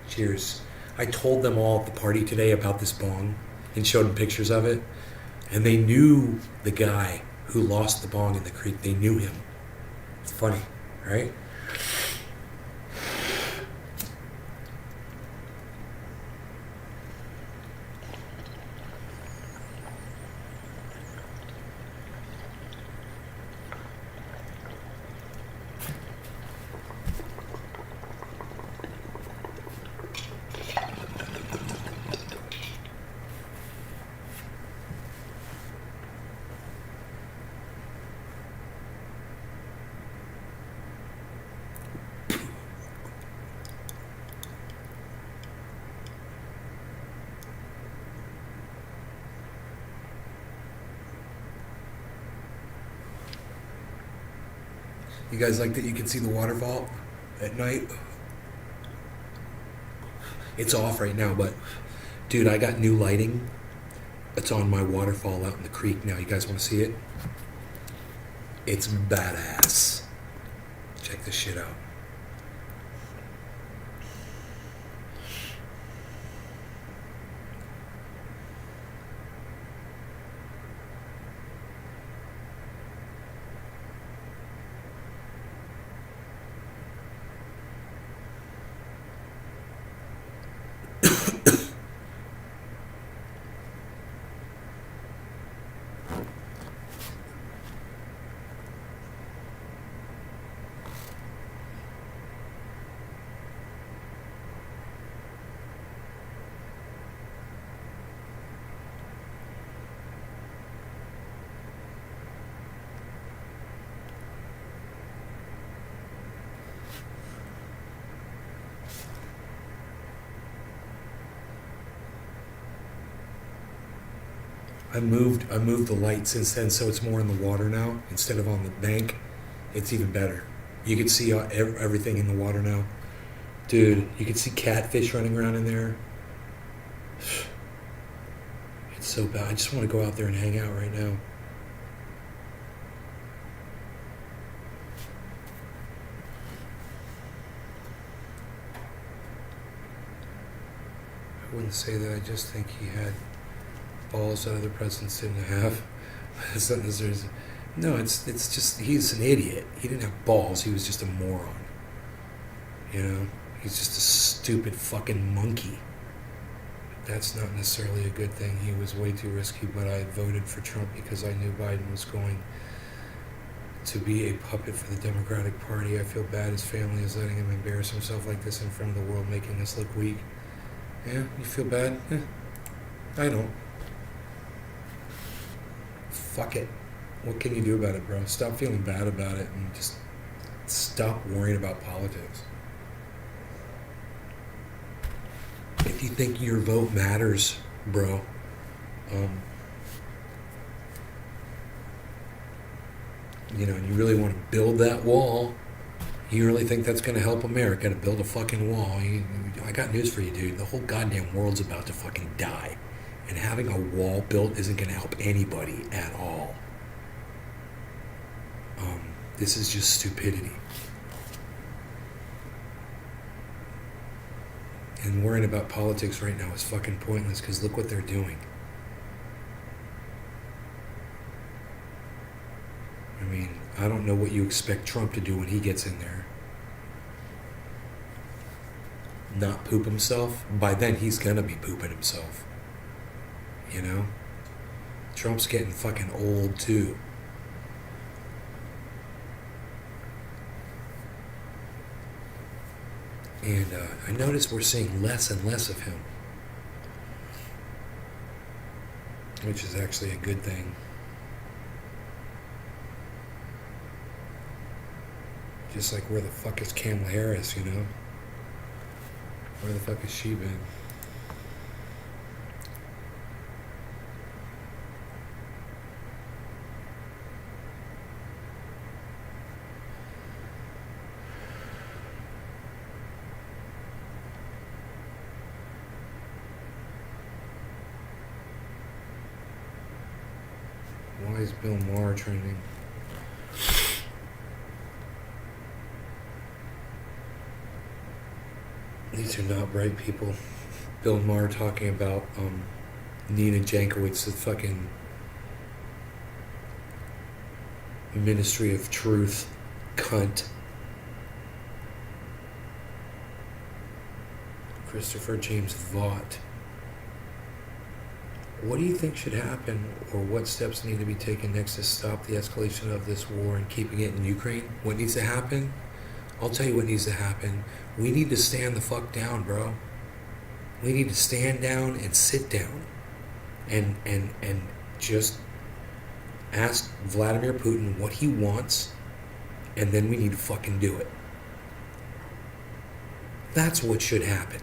Cheers. I told them all at the party today about this bong and showed them pictures of it. And they knew the guy who lost the bong in the creek. They knew him. It's funny, right? You guys like that you can see the waterfall at night? It's off right now, but dude, I got new lighting. It's on my waterfall out in the creek now. You guys want to see it? It's badass. Check this shit out. I moved the light since then, so it's more in the water now instead of on the bank. It's even better. You can see everything in the water now. Dude, you can see catfish running around in there. It's so bad. I just want to go out there and hang out right now. I wouldn't say that. I just think he had balls that other presidents didn't have. No, it's just he's an idiot. He didn't have balls. He was just a moron. You know, he's just a stupid fucking monkey. That's not necessarily a good thing. He was way too risky, but I voted for Trump because I knew Biden was going to be a puppet for the Democratic Party. I feel bad his family is letting him embarrass himself like this in front of the world, making us look weak. Yeah, you feel bad? Yeah, I don't. Fuck it. What can you do about it, bro? Stop feeling bad about it and just stop worrying about politics. If you think your vote matters, bro, you know, and you really want to build that wall, you really think that's going to help America to build a fucking wall? I got news for you, dude. The whole goddamn world's about to fucking die. And having a wall built isn't going to help anybody at all. This is just stupidity. And worrying about politics right now is fucking pointless because look what they're doing. I mean, I don't know what you expect Trump to do when he gets in there. Not poop himself? By then he's gonna be pooping himself. You know? Trump's getting fucking old too. And I notice we're seeing less and less of him, which is actually a good thing. Just like, where the fuck is Kamala Harris, you know? Where the fuck has she been? Why is Bill Maher trending? These are not bright people. Bill Maher talking about Nina Jankowicz, the fucking Ministry of Truth cunt. Christopher James Vaught. What do you think should happen, or what steps need to be taken next to stop the escalation of this war and keeping it in Ukraine? What needs to happen? I'll tell you what needs to happen. We need to stand the fuck down, bro. We need to stand down and sit down and just ask Vladimir Putin what he wants, and then we need to fucking do it. That's what should happen.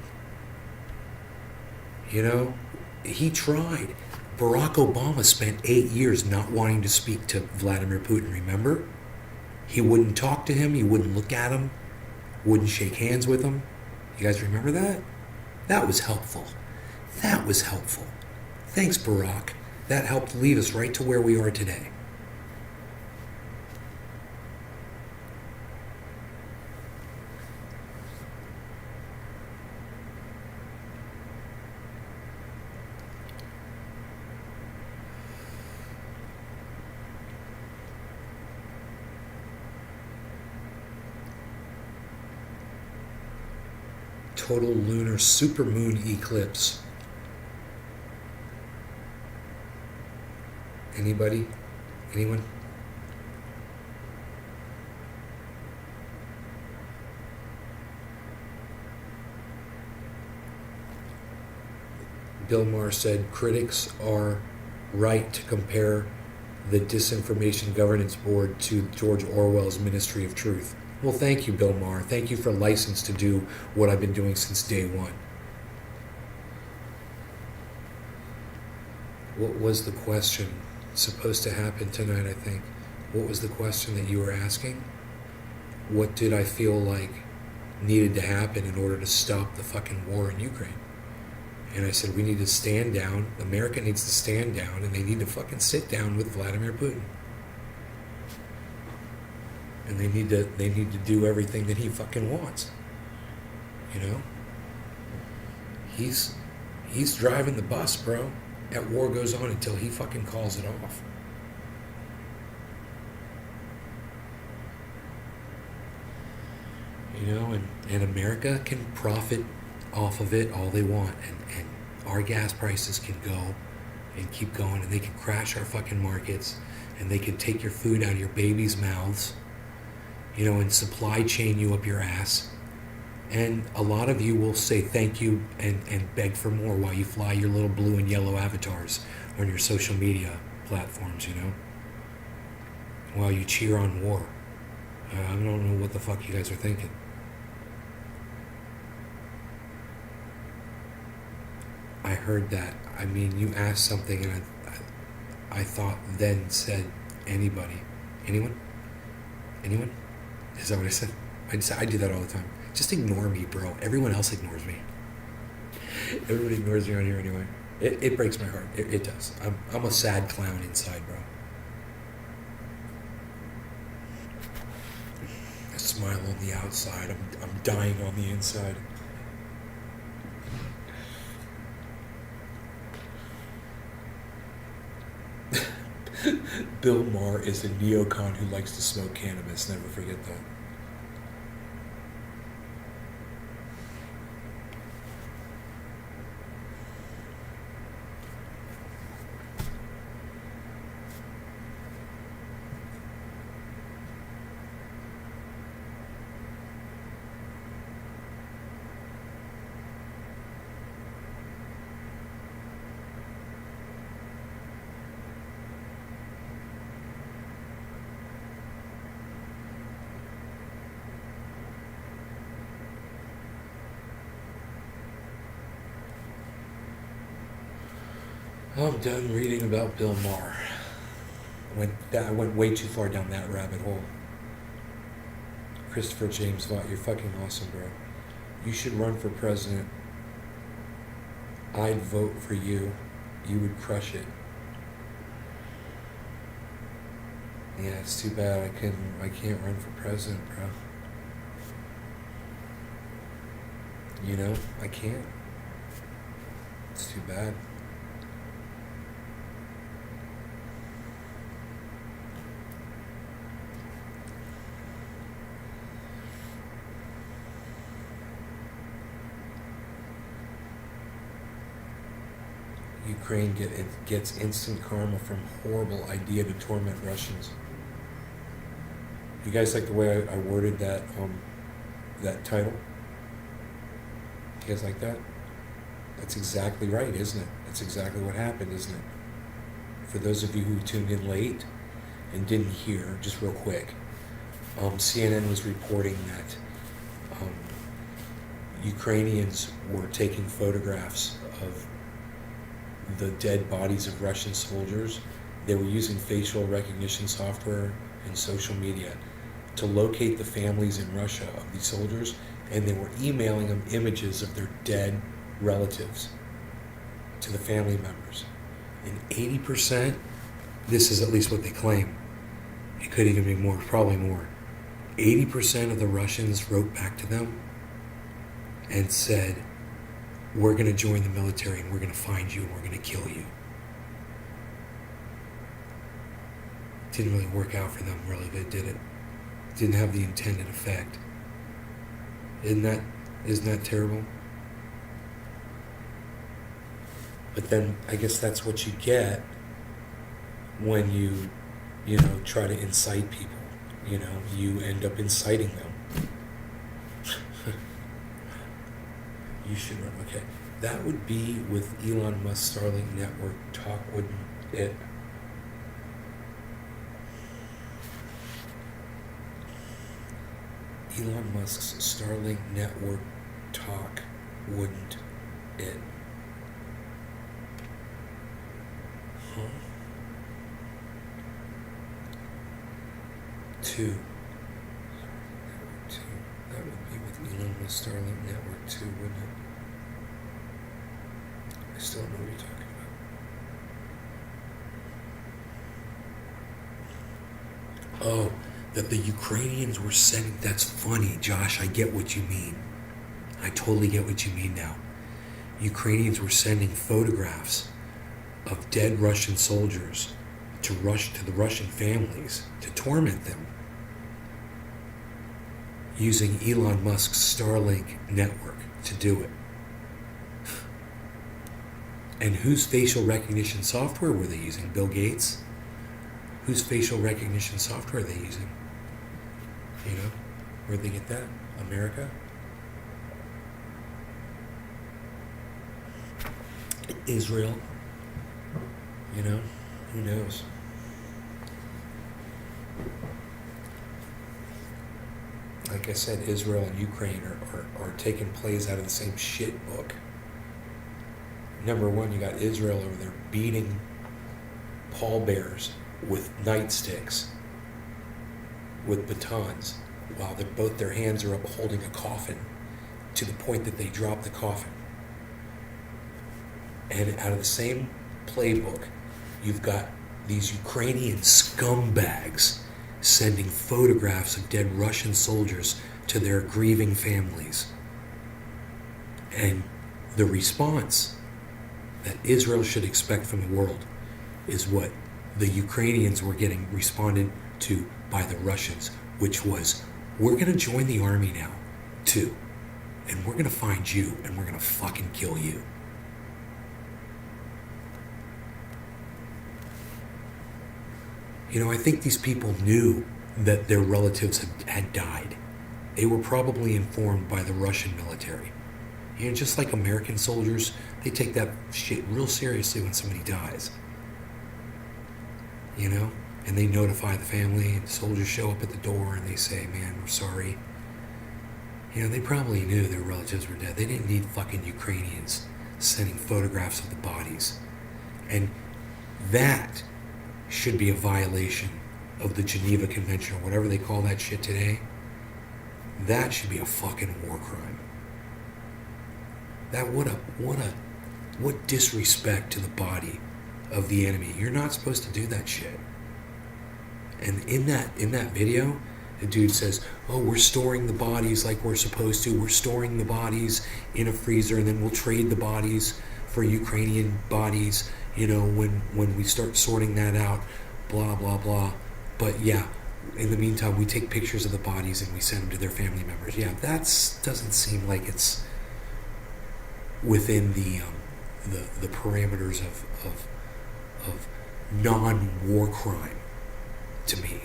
You know? He tried. Barack Obama spent 8 years not wanting to speak to Vladimir Putin, remember? He wouldn't talk to him, he wouldn't look at him, wouldn't shake hands with him. You guys remember that? That was helpful. That was helpful. Thanks, Barack. That helped lead us right to where we are today. Total lunar supermoon eclipse. Anybody? Anyone? Bill Maher said critics are right to compare the Disinformation Governance Board to George Orwell's Ministry of Truth. Well, thank you, Bill Maher. Thank you for license to do what I've been doing since day one. What was the question supposed to happen tonight, I think? What was the question that you were asking? What did I feel like needed to happen in order to stop the fucking war in Ukraine? And I said, we need to stand down. America needs to stand down, and they need to fucking sit down with Vladimir Putin. And they need to do everything that he fucking wants. You know? He's driving the bus, bro. That war goes on until he fucking calls it off. You know, and America can profit off of it all they want, and our gas prices can go and keep going, and they can crash our fucking markets, and they can take your food out of your babies' mouths, you know, and supply chain you up your ass. And a lot of you will say thank you and beg for more while you fly your little blue and yellow avatars on your social media platforms, you know, while you cheer on war. I don't know what the fuck you guys are thinking. I heard that. I mean, you asked something, and I thought then said anybody. Anyone? Anyone? Is that what I said? I do that all the time. Just ignore me, bro. Everyone else ignores me. Everybody ignores me on here anyway. It breaks my heart. It does. I'm a sad clown inside, bro. I smile on the outside. I'm dying on the inside. Bill Maher is a neocon who likes to smoke cannabis. Never forget that. I'm done reading about Bill Maher. I went way too far down that rabbit hole. Christopher James Vaught, you're fucking awesome, bro. You should run for president. I'd vote for you. You would crush it. Yeah, it's too bad I can't run for president, bro. You know, I can't. It's too bad. Ukraine gets instant karma from horrible idea to torment Russians. You guys like the way I worded that title? You guys like that? That's exactly right, isn't it? That's exactly what happened, isn't it? For those of you who tuned in late and didn't hear, just real quick, CNN was reporting that Ukrainians were taking photographs of the dead bodies of Russian soldiers. They were using facial recognition software and social media to locate the families in Russia of these soldiers, and they were emailing them images of their dead relatives to the family members. And 80%, this is at least what they claim, it could even be more, probably more, 80% of the Russians wrote back to them and said, we're going to join the military and we're going to find you and we're going to kill you. Didn't really work out for them really good, did it? Didn't have the intended effect. Isn't that terrible? But then I guess that's what you get when you try to incite people. You know, you end up inciting them. You should run. Okay, that would be with Elon Musk's Starlink network talk, wouldn't it? Elon Musk's Starlink network talk, wouldn't it? Two. That would be with Elon Musk Starlink Network 2, wouldn't it? I still don't know what you're talking about. Oh, that the Ukrainians were sending. That's funny, Josh. I get what you mean. I totally get what you mean now. Ukrainians were sending photographs of dead Russian soldiers to the Russian families to torment them using Elon Musk's Starlink network to do it. And whose facial recognition software were they using? Bill Gates? Whose facial recognition software are they using? You know, where'd they get that? America? Israel? You know, who knows? Like I said, Israel and Ukraine are taking plays out of the same shit book. Number one, you got Israel over there beating pallbearers with nightsticks, with batons, while both their hands are up holding a coffin, to the point that they drop the coffin. And out of the same playbook, you've got these Ukrainian scumbags sending photographs of dead Russian soldiers to their grieving families. And the response that Israel should expect from the world is what the Ukrainians were getting responded to by the Russians, which was, we're going to join the army now, too. And we're going to find you, and we're going to fucking kill you. You know, I think these people knew that their relatives had died. They were probably informed by the Russian military. You know, just like American soldiers, they take that shit real seriously when somebody dies. You know? And they notify the family, and soldiers show up at the door and they say, man, we're sorry. You know, they probably knew their relatives were dead. They didn't need fucking Ukrainians sending photographs of the bodies. And that should be a violation of the Geneva Convention, or whatever they call that shit today. That should be a fucking war crime. That what disrespect to the body of the enemy. You're not supposed to do that shit. And in that video, the dude says, oh, we're storing the bodies like we're supposed to. We're storing the bodies in a freezer, and then we'll trade the bodies for Ukrainian bodies, you know, when we start sorting that out, blah, blah, blah. But yeah, in the meantime, we take pictures of the bodies and we send them to their family members. Yeah, that doesn't seem like it's within the parameters of non-war crime to me.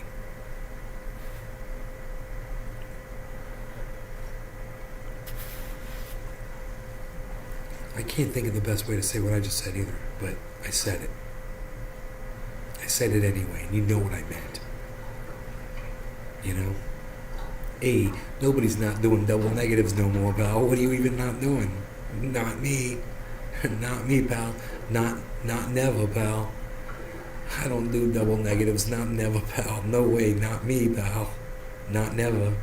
I can't think of the best way to say what I just said either, but I said it. I said it anyway, and you know what I meant. You know? A, nobody's not doing double negatives no more, pal. What are you even not doing? Not me. Not me, pal. Not never, pal. I don't do double negatives. Not never, pal. No way. Not me, pal. Not never.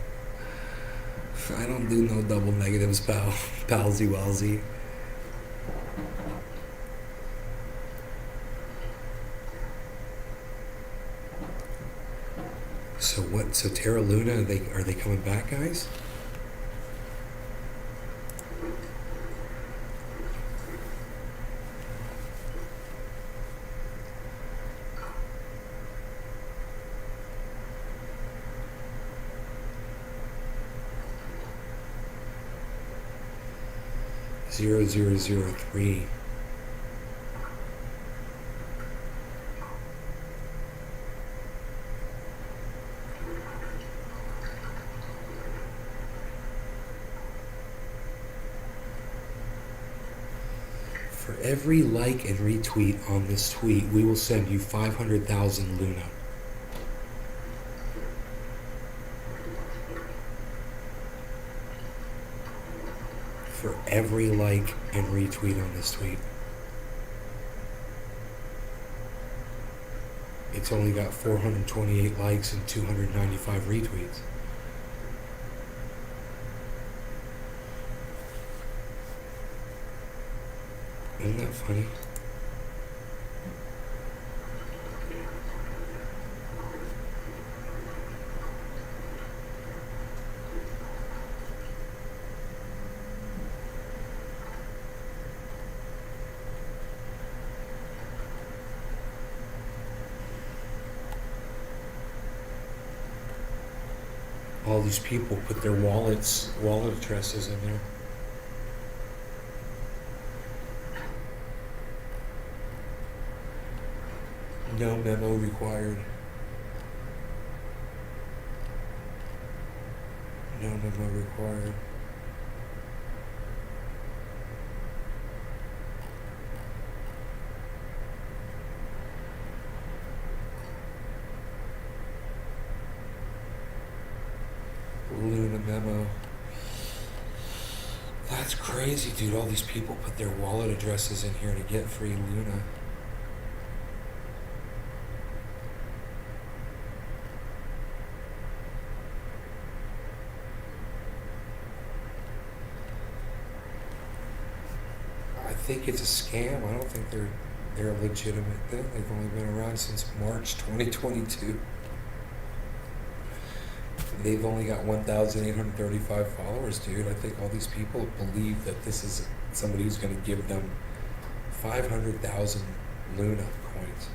I don't do no double negatives, pal. Palsy walsy. So what? So Terra Luna, are they coming back, guys? (0003). For every like and retweet on this tweet, we will send you 500,000 Luna. For every like and retweet on this tweet. It's only got 428 likes and 295 retweets. Isn't that funny? All these people put their wallet addresses in there. No memo required. No memo required. Luna memo. That's crazy, dude. All these people put their wallet addresses in here to get free Luna. I think it's a scam. I don't think they're a legitimate thing. They've only been around since March 2022. They've only got 1,835 followers, dude. I think all these people believe that this is somebody who's going to give them 500,000 Luna coins.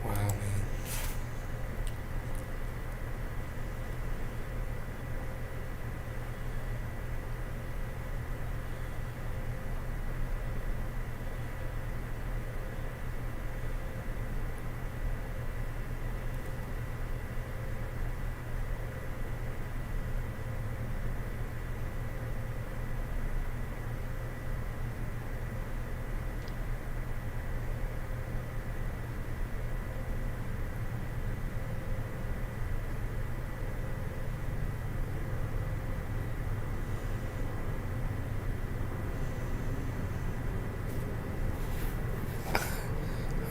Wow, man.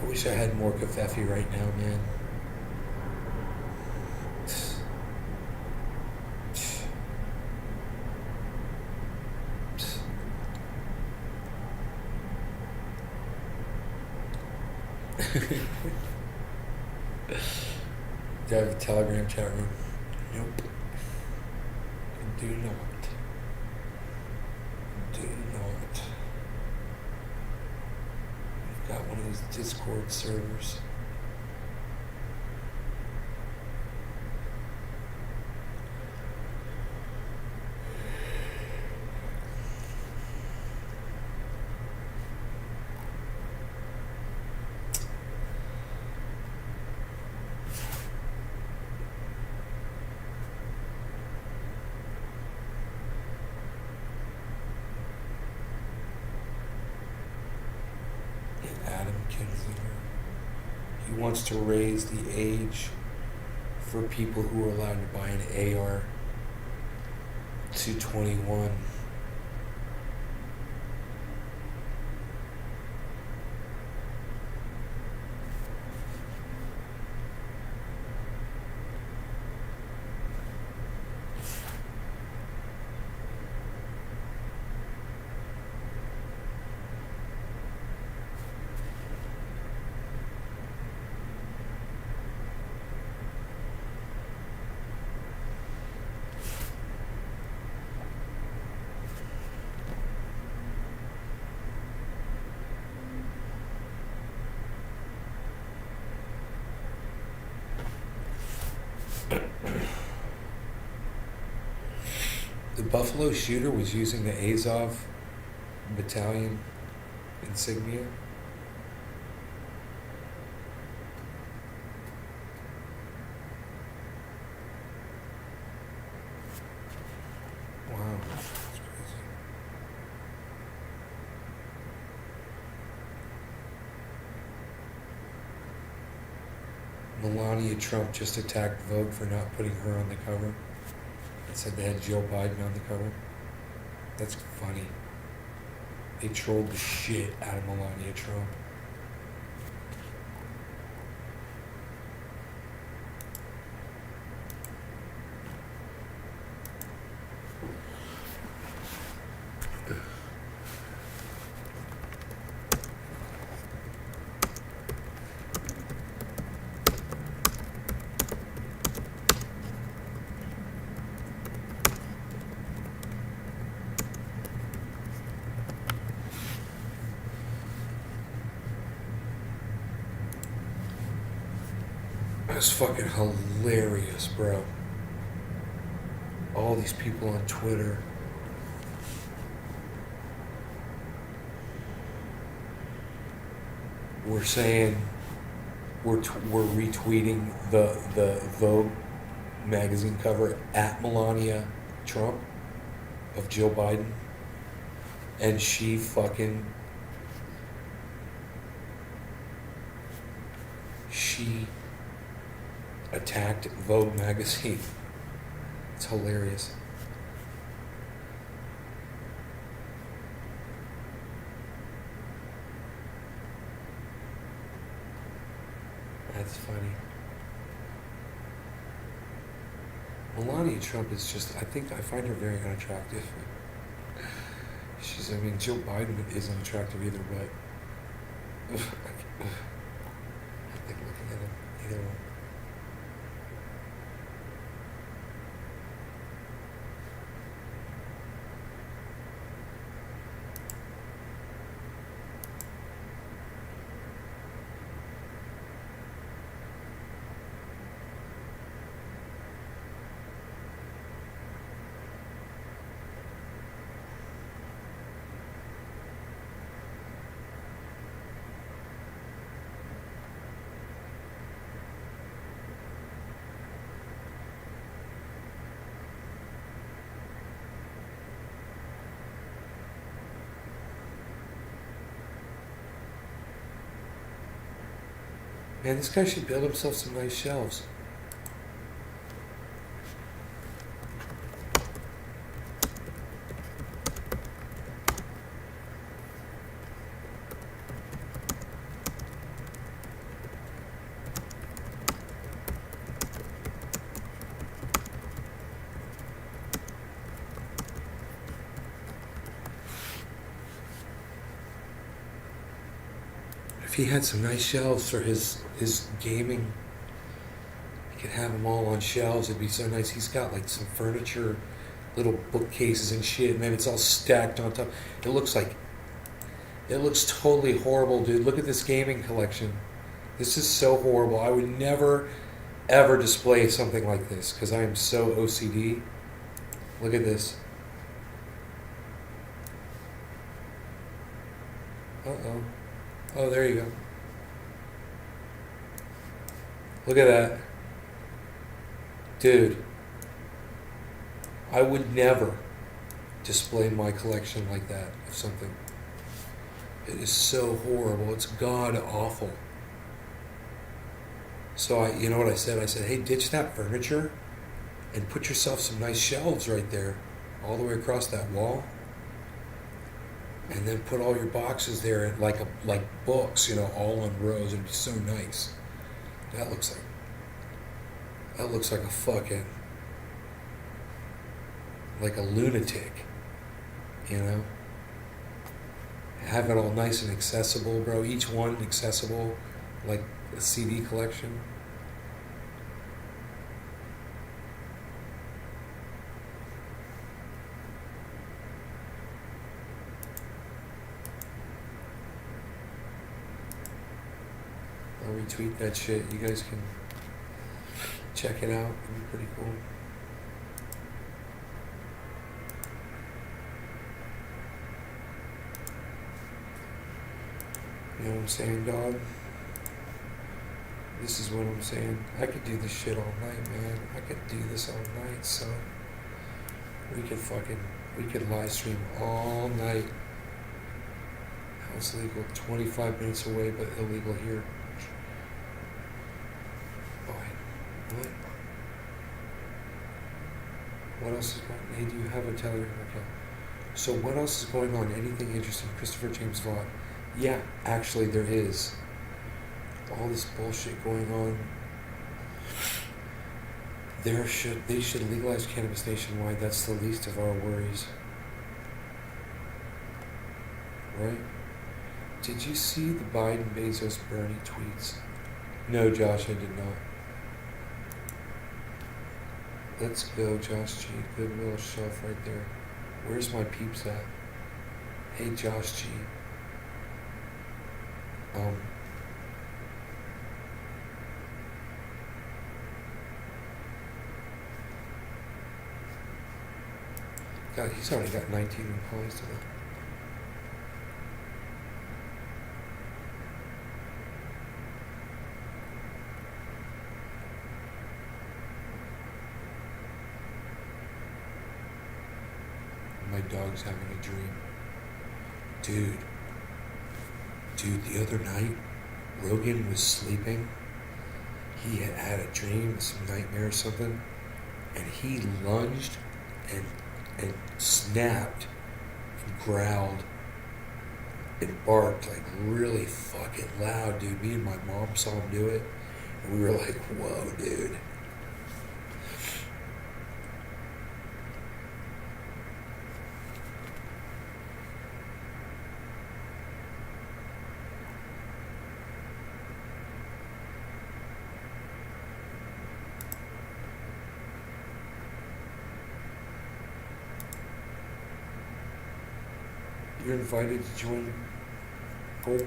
I wish I had more kafefe right now, man. Do I have a Telegram chat room? Nope. I do not. Do not. I've got one of those Discord servers. Adam Kinzinger. He wants to raise the age for people who are allowed to buy an AR to 21. The Buffalo shooter was using the Azov battalion insignia. Melania Trump just attacked Vogue for not putting her on the cover. And said they had Joe Biden on the cover. That's funny. They trolled the shit out of Melania Trump. That's fucking hilarious, bro. All these people on Twitter. We're saying we're retweeting the Vogue magazine cover at Melania Trump of Joe Biden, and she attacked Vogue magazine. It's hilarious. That's funny. Melania Trump is just, I find her very unattractive. I mean, Joe Biden isn't attractive either, but I think looking at him, either one. Man, this guy should build himself some nice shelves. If he had some nice shelves for his gaming, he could have them all on shelves. It'd be so nice. He's got like some furniture, little bookcases and shit, and then it's all stacked on top. It looks totally horrible, dude. Look at this gaming collection. This is so horrible. I would never, ever display something like this because I am so OCD. Look at this. Uh-oh. Oh, there you go. Look at that. Dude, I would never display my collection like that of something. It is so horrible. It's god awful. So you know what I said? I said, hey, ditch that furniture and put yourself some nice shelves right there, all the way across that wall. And then put all your boxes there like books, all on rows. It'd be so nice. That looks like a fucking, like a lunatic, Have it all nice and accessible, bro. Each one accessible, like a CD collection. I'll retweet that shit. You guys can check it out. It'd be pretty cool. You know what I'm saying, dog? This is what I'm saying. I could do this shit all night, man. I could do this all night, son. We could live stream all night. House legal, 25 minutes away, but illegal here. What? What else is going on? Hey, do you have a Telegram account? So what else is going on? Anything interesting? Christopher James Vaught. Yeah, actually there is. All this bullshit going on. They should legalize cannabis nationwide. That's the least of our worries. Right? Did you see the Biden, Bezos, Bernie tweets? No, Josh, I did not. Let's go, Josh G. Goodwill shelf right there. Where's my peeps at? Hey, Josh G. God, he's already got 19 replies to that. My dog's having a dream. Dude, the other night, Rogan was sleeping. He had had a dream, some nightmare or something, and he lunged and snapped and growled and barked like really fucking loud, dude. Me and my mom saw him do it, and we were like, whoa, dude. You're invited to join,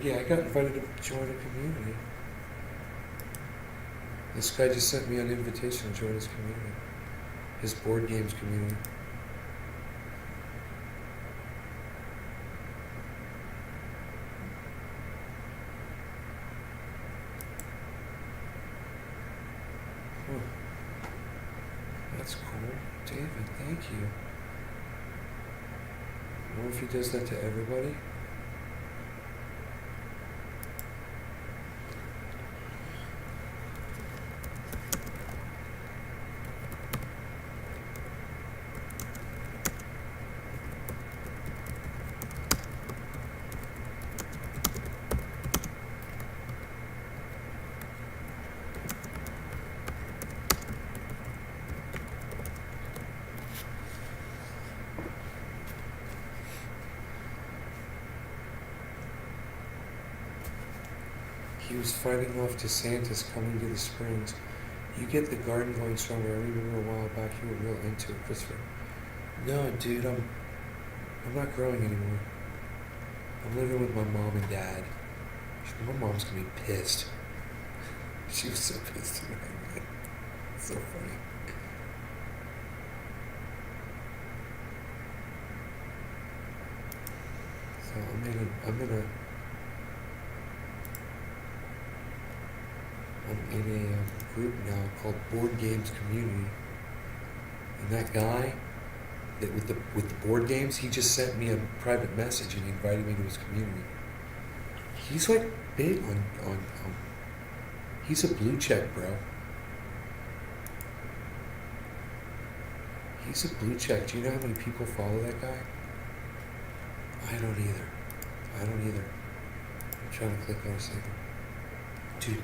yeah, I got invited to join a community. This guy just sent me an invitation to join his community, his board games community. That's cool. David, thank you. I wonder if he does that to everybody. He was fighting off DeSantis coming to the Springs. You get the garden going stronger. I remember a while back you were real into it, Christopher. No, dude, I'm not growing anymore. I'm living with my mom and dad. My mom's gonna be pissed. She was so pissed tonight. It's so funny. So I'm in a group now called Board Games Community, and that guy that with the board games, he just sent me a private message and he invited me to his community. He's like big on he's a blue check, bro. He's a blue check. Do you know how many people follow that guy? I don't either. I'm trying to click on a second. Dude,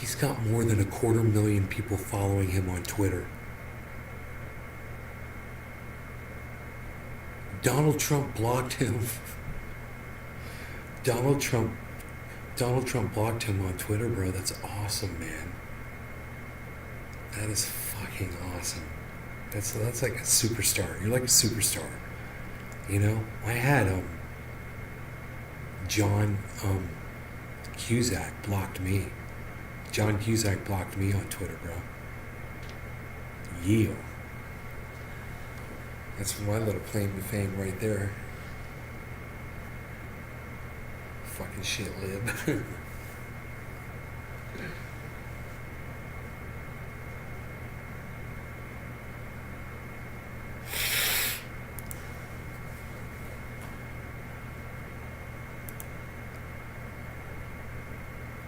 he's got more than 250,000 people following him on Twitter. Donald Trump blocked him. Donald Trump blocked him on Twitter, bro. That's awesome, man. That is fucking awesome. That's like a superstar. You're like a superstar. You know? I had John Cusack blocked me. John Cusack blocked me on Twitter, bro. Yeah. That's my little claim to fame right there. Fucking shit lib.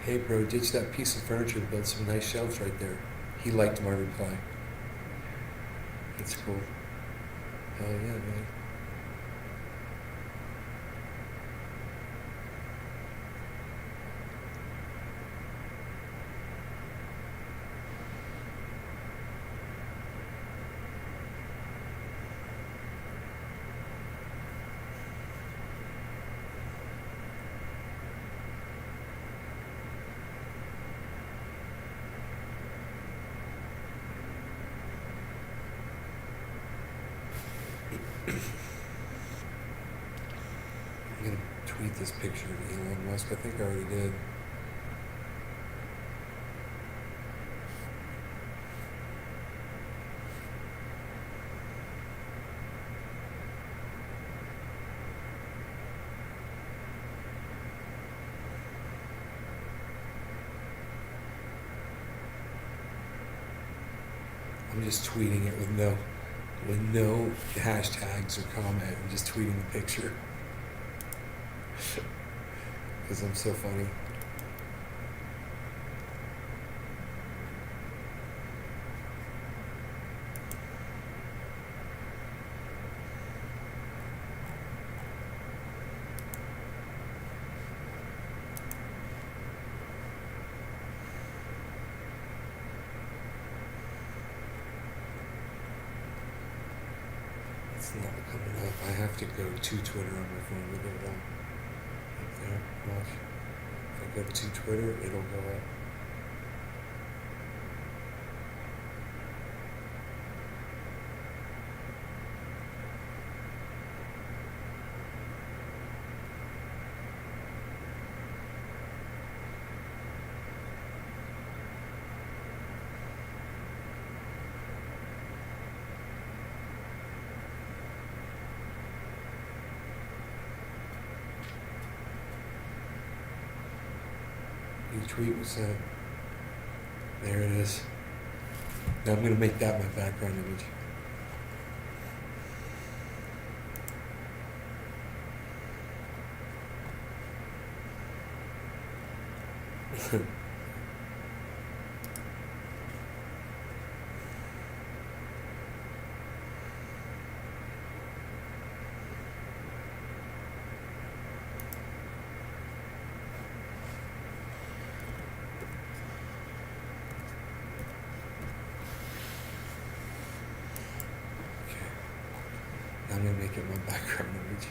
Hey bro, ditch that piece of furniture and build some nice shelves right there. He liked my reply. That's cool. Hell yeah, man. I'm gonna tweet this picture of Elon Musk. I think I already did. I'm just tweeting it with no hashtags or comment. I'm just tweeting the picture. Because I'm so funny. It's not coming up. I have to go to Twitter on my phone to get it on. Up there, watch. If I go to Twitter, it'll go up. Your tweet was sent. There it is. Now I'm going to make that my background image. I'm going to make it my background image.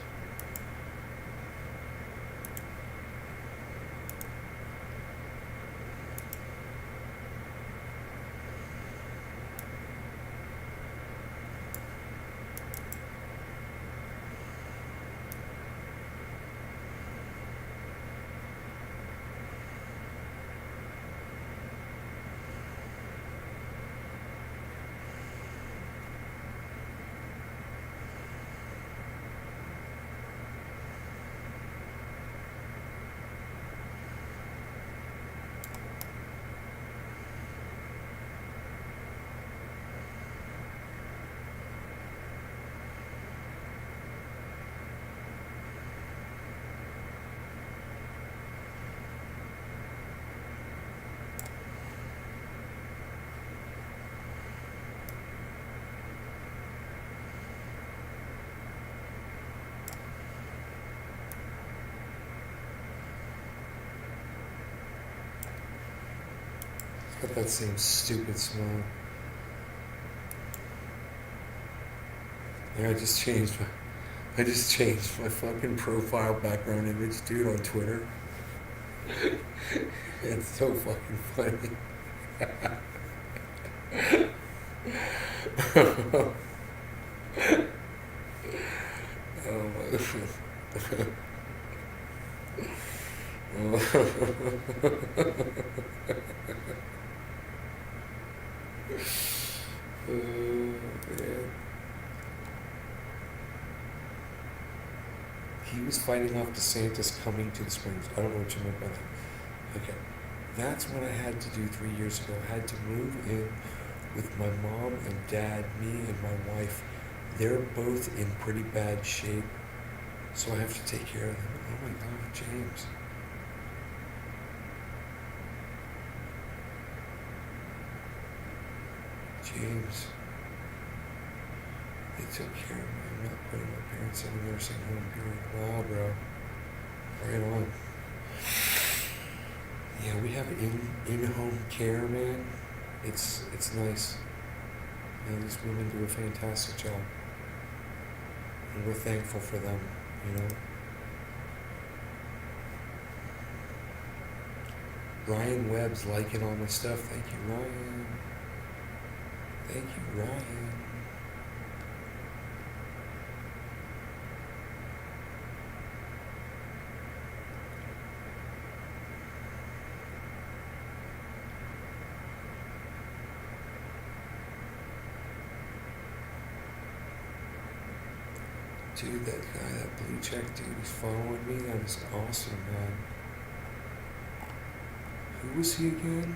Got that same stupid smile. Yeah, I just changed my fucking profile background image, dude, on Twitter. It's so fucking funny. Oh my man. He was fighting off DeSantis coming to the Springs. I don't know what you meant by that. Okay. That's what I had to do 3 years ago. I had to move in with my mom and dad, me and my wife. They're both in pretty bad shape, so I have to take care of them. Oh my God, James. James. They took care of me. I'm not putting my parents in a nursing home, period. Wow, bro. Right on. Yeah, we have in-home care, man. It's nice. And these women do a fantastic job. And we're thankful for them, you know. Ryan Webb's liking all my stuff. Thank you, Ryan. Thank you, Ryan. Dude, that guy, that blue check dude, he's following me. That is awesome, man. Who was he again?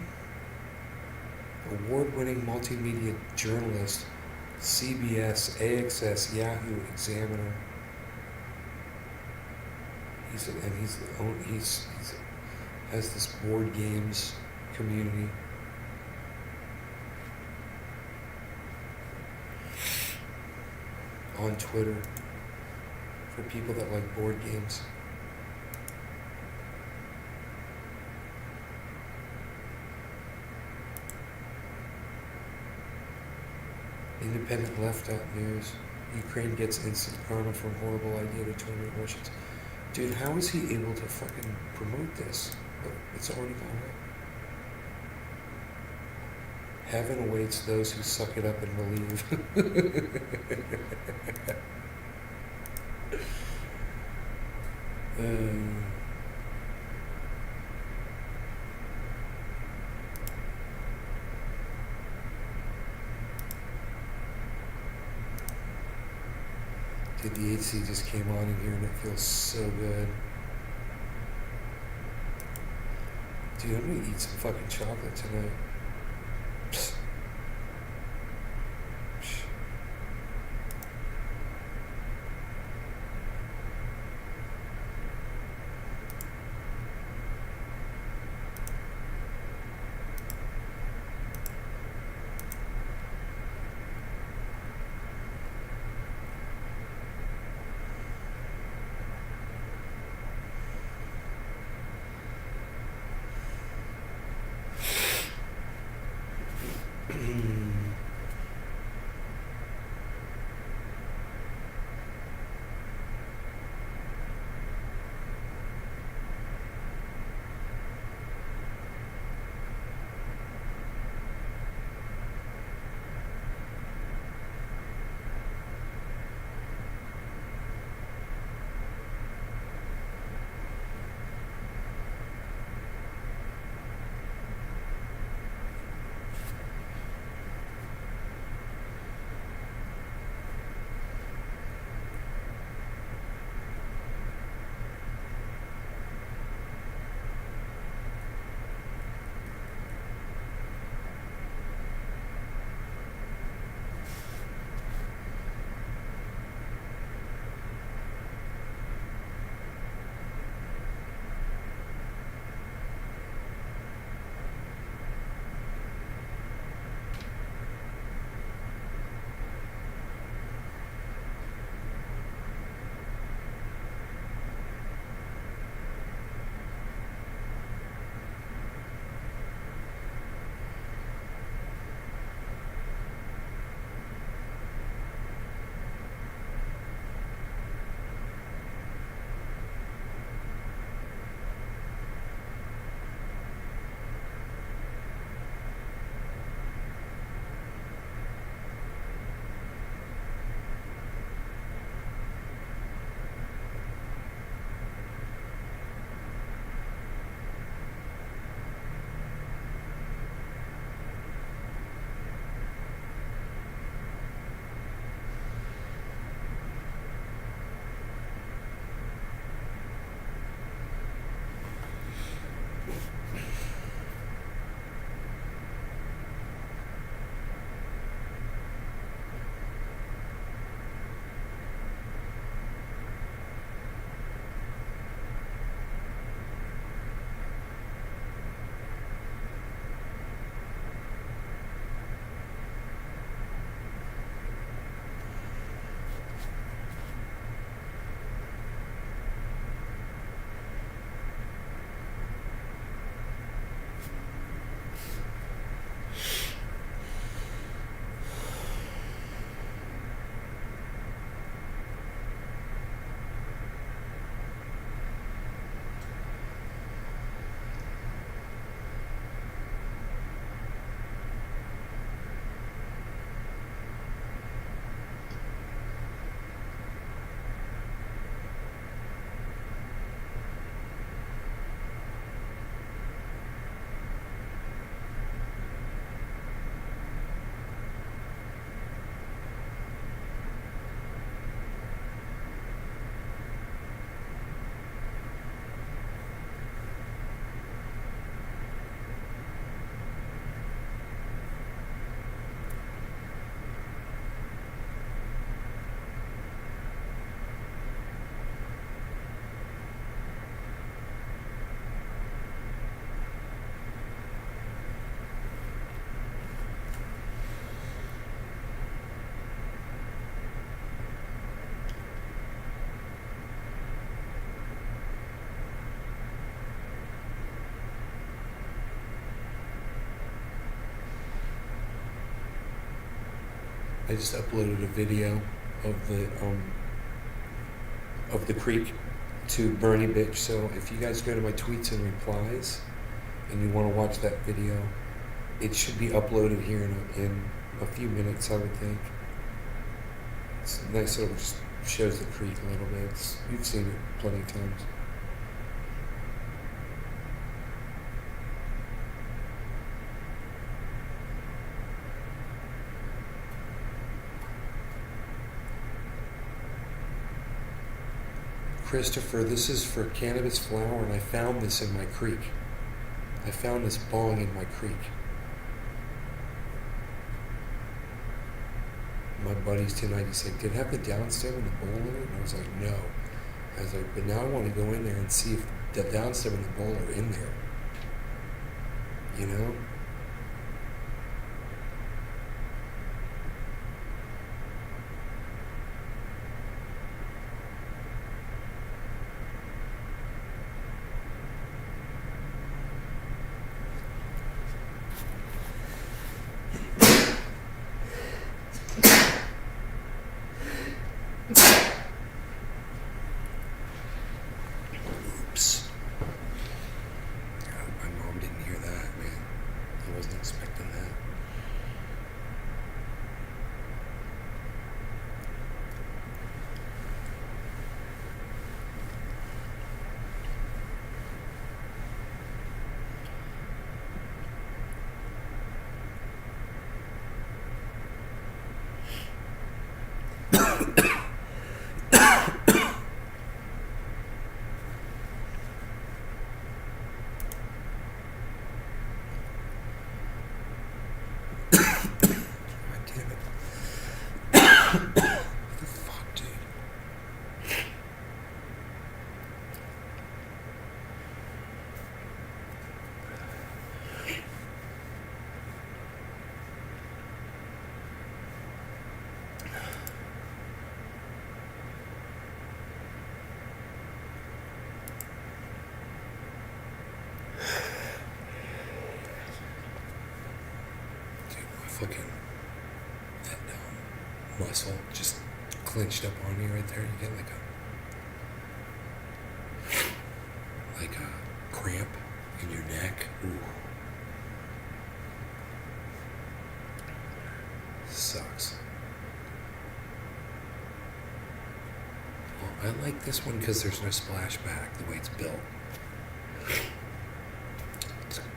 Award-winning multimedia journalist, CBS, AXS, Yahoo, Examiner. He's has this board games community. On Twitter for people that like board games. Independent left-out news. Ukraine gets instant karma from horrible idea to terminate Russians. Dude, how is he able to fucking promote this? It's already gone out. Heaven awaits those who suck it up and believe. Dude, the HC just came on in here and it feels so good. Dude, I'm gonna eat some fucking chocolate tonight. I just uploaded a video of the creek to Bernie Bitch. So if you guys go to my tweets and replies and you want to watch that video, it should be uploaded here in a few minutes, I would think. It's nice, little, just shows the creek a little bit. You've seen it plenty of times. Christopher, this is for cannabis flower, and I found this in my creek. I found this bong in my creek. My buddy's 1096, did it have the downstem and the bowl in it? And I was like, no. I was like, but now I want to go in there and see if the downstem and the bowl are in there. You know? Oops. I hope my mom didn't hear that, man. I wasn't expecting that. God damn it. What the fuck, dude? Dude, my fucking that muscle just clenched up on me right there. You get like a cramp in your neck. Ooh. Sucks. Well, I like this one because there's no splashback the way it's built.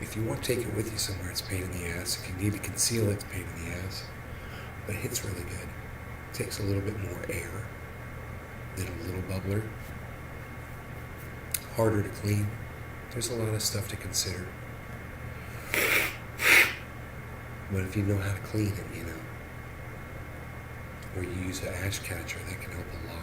If you want to take it with you somewhere, it's a pain in the ass. If you need to conceal it, it's a pain in the ass. But it hits really good. It takes a little bit more air than a little bubbler. Harder to clean. There's a lot of stuff to consider. But if you know how to clean it, you know, or you use an ash catcher, that can help a lot.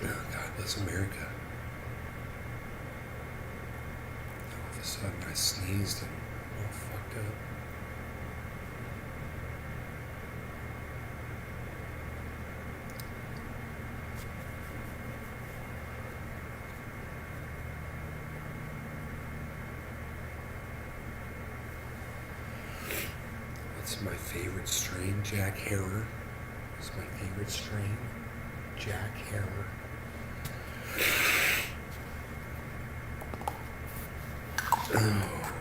Oh, God bless America. All of a sudden I sneezed and all fucked up. What's my favorite strain? Jack Harrer is my favorite strain. Jack Harrer. Oh.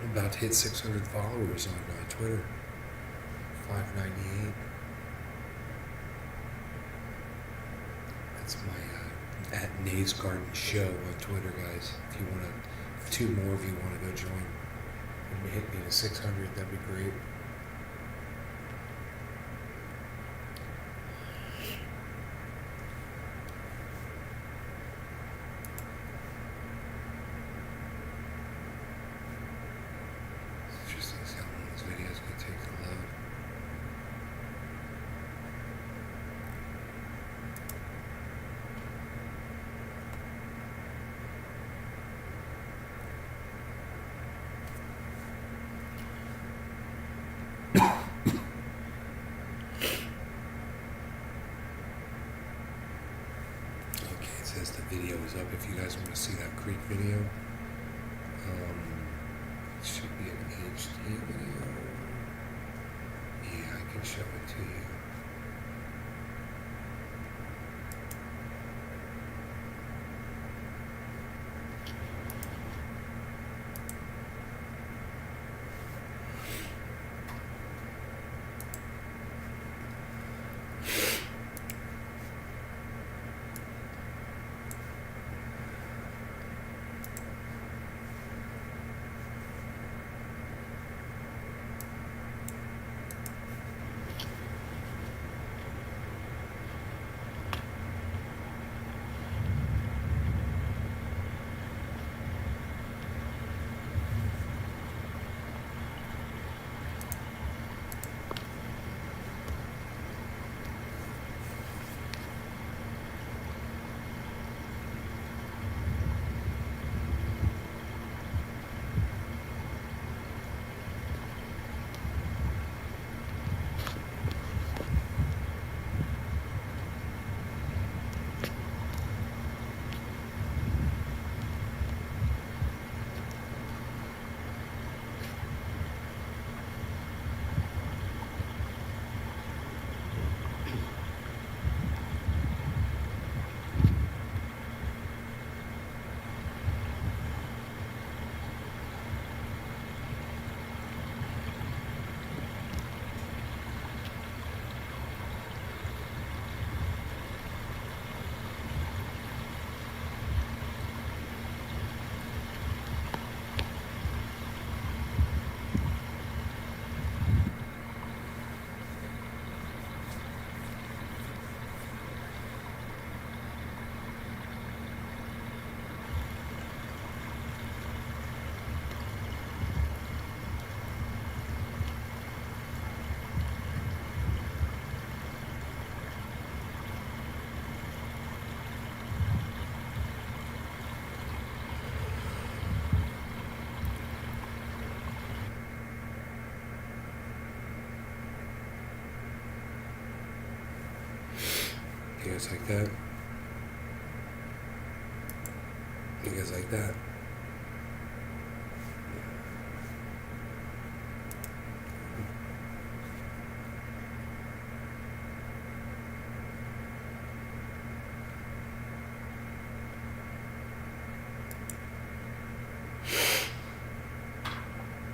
I'm about to hit 600 followers on Twitter. 598. That's my at Nays Garden Show on Twitter, guys. If you want to, if two more of you want to go join and hit me to 600, that'd be great. It's interesting to see how long this video is going to take to load. Okay, it says the video is up if you guys want to see that Creek video. It should be an HD video. Yeah, I can show it to you. You guys like that? You guys like that?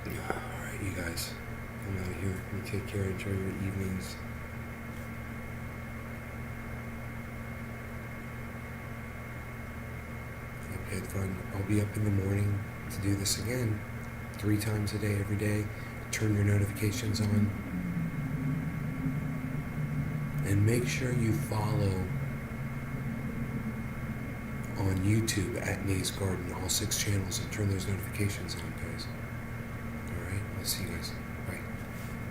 Alright, you guys. I'm out of here. You take care. Enjoy your evenings. Had fun. I'll be up in the morning to do this again 3 times a day, every day. Turn your notifications on. And make sure you follow on YouTube at Nate's Garden, all 6 channels, and turn those notifications on, guys. Alright, I'll see you guys.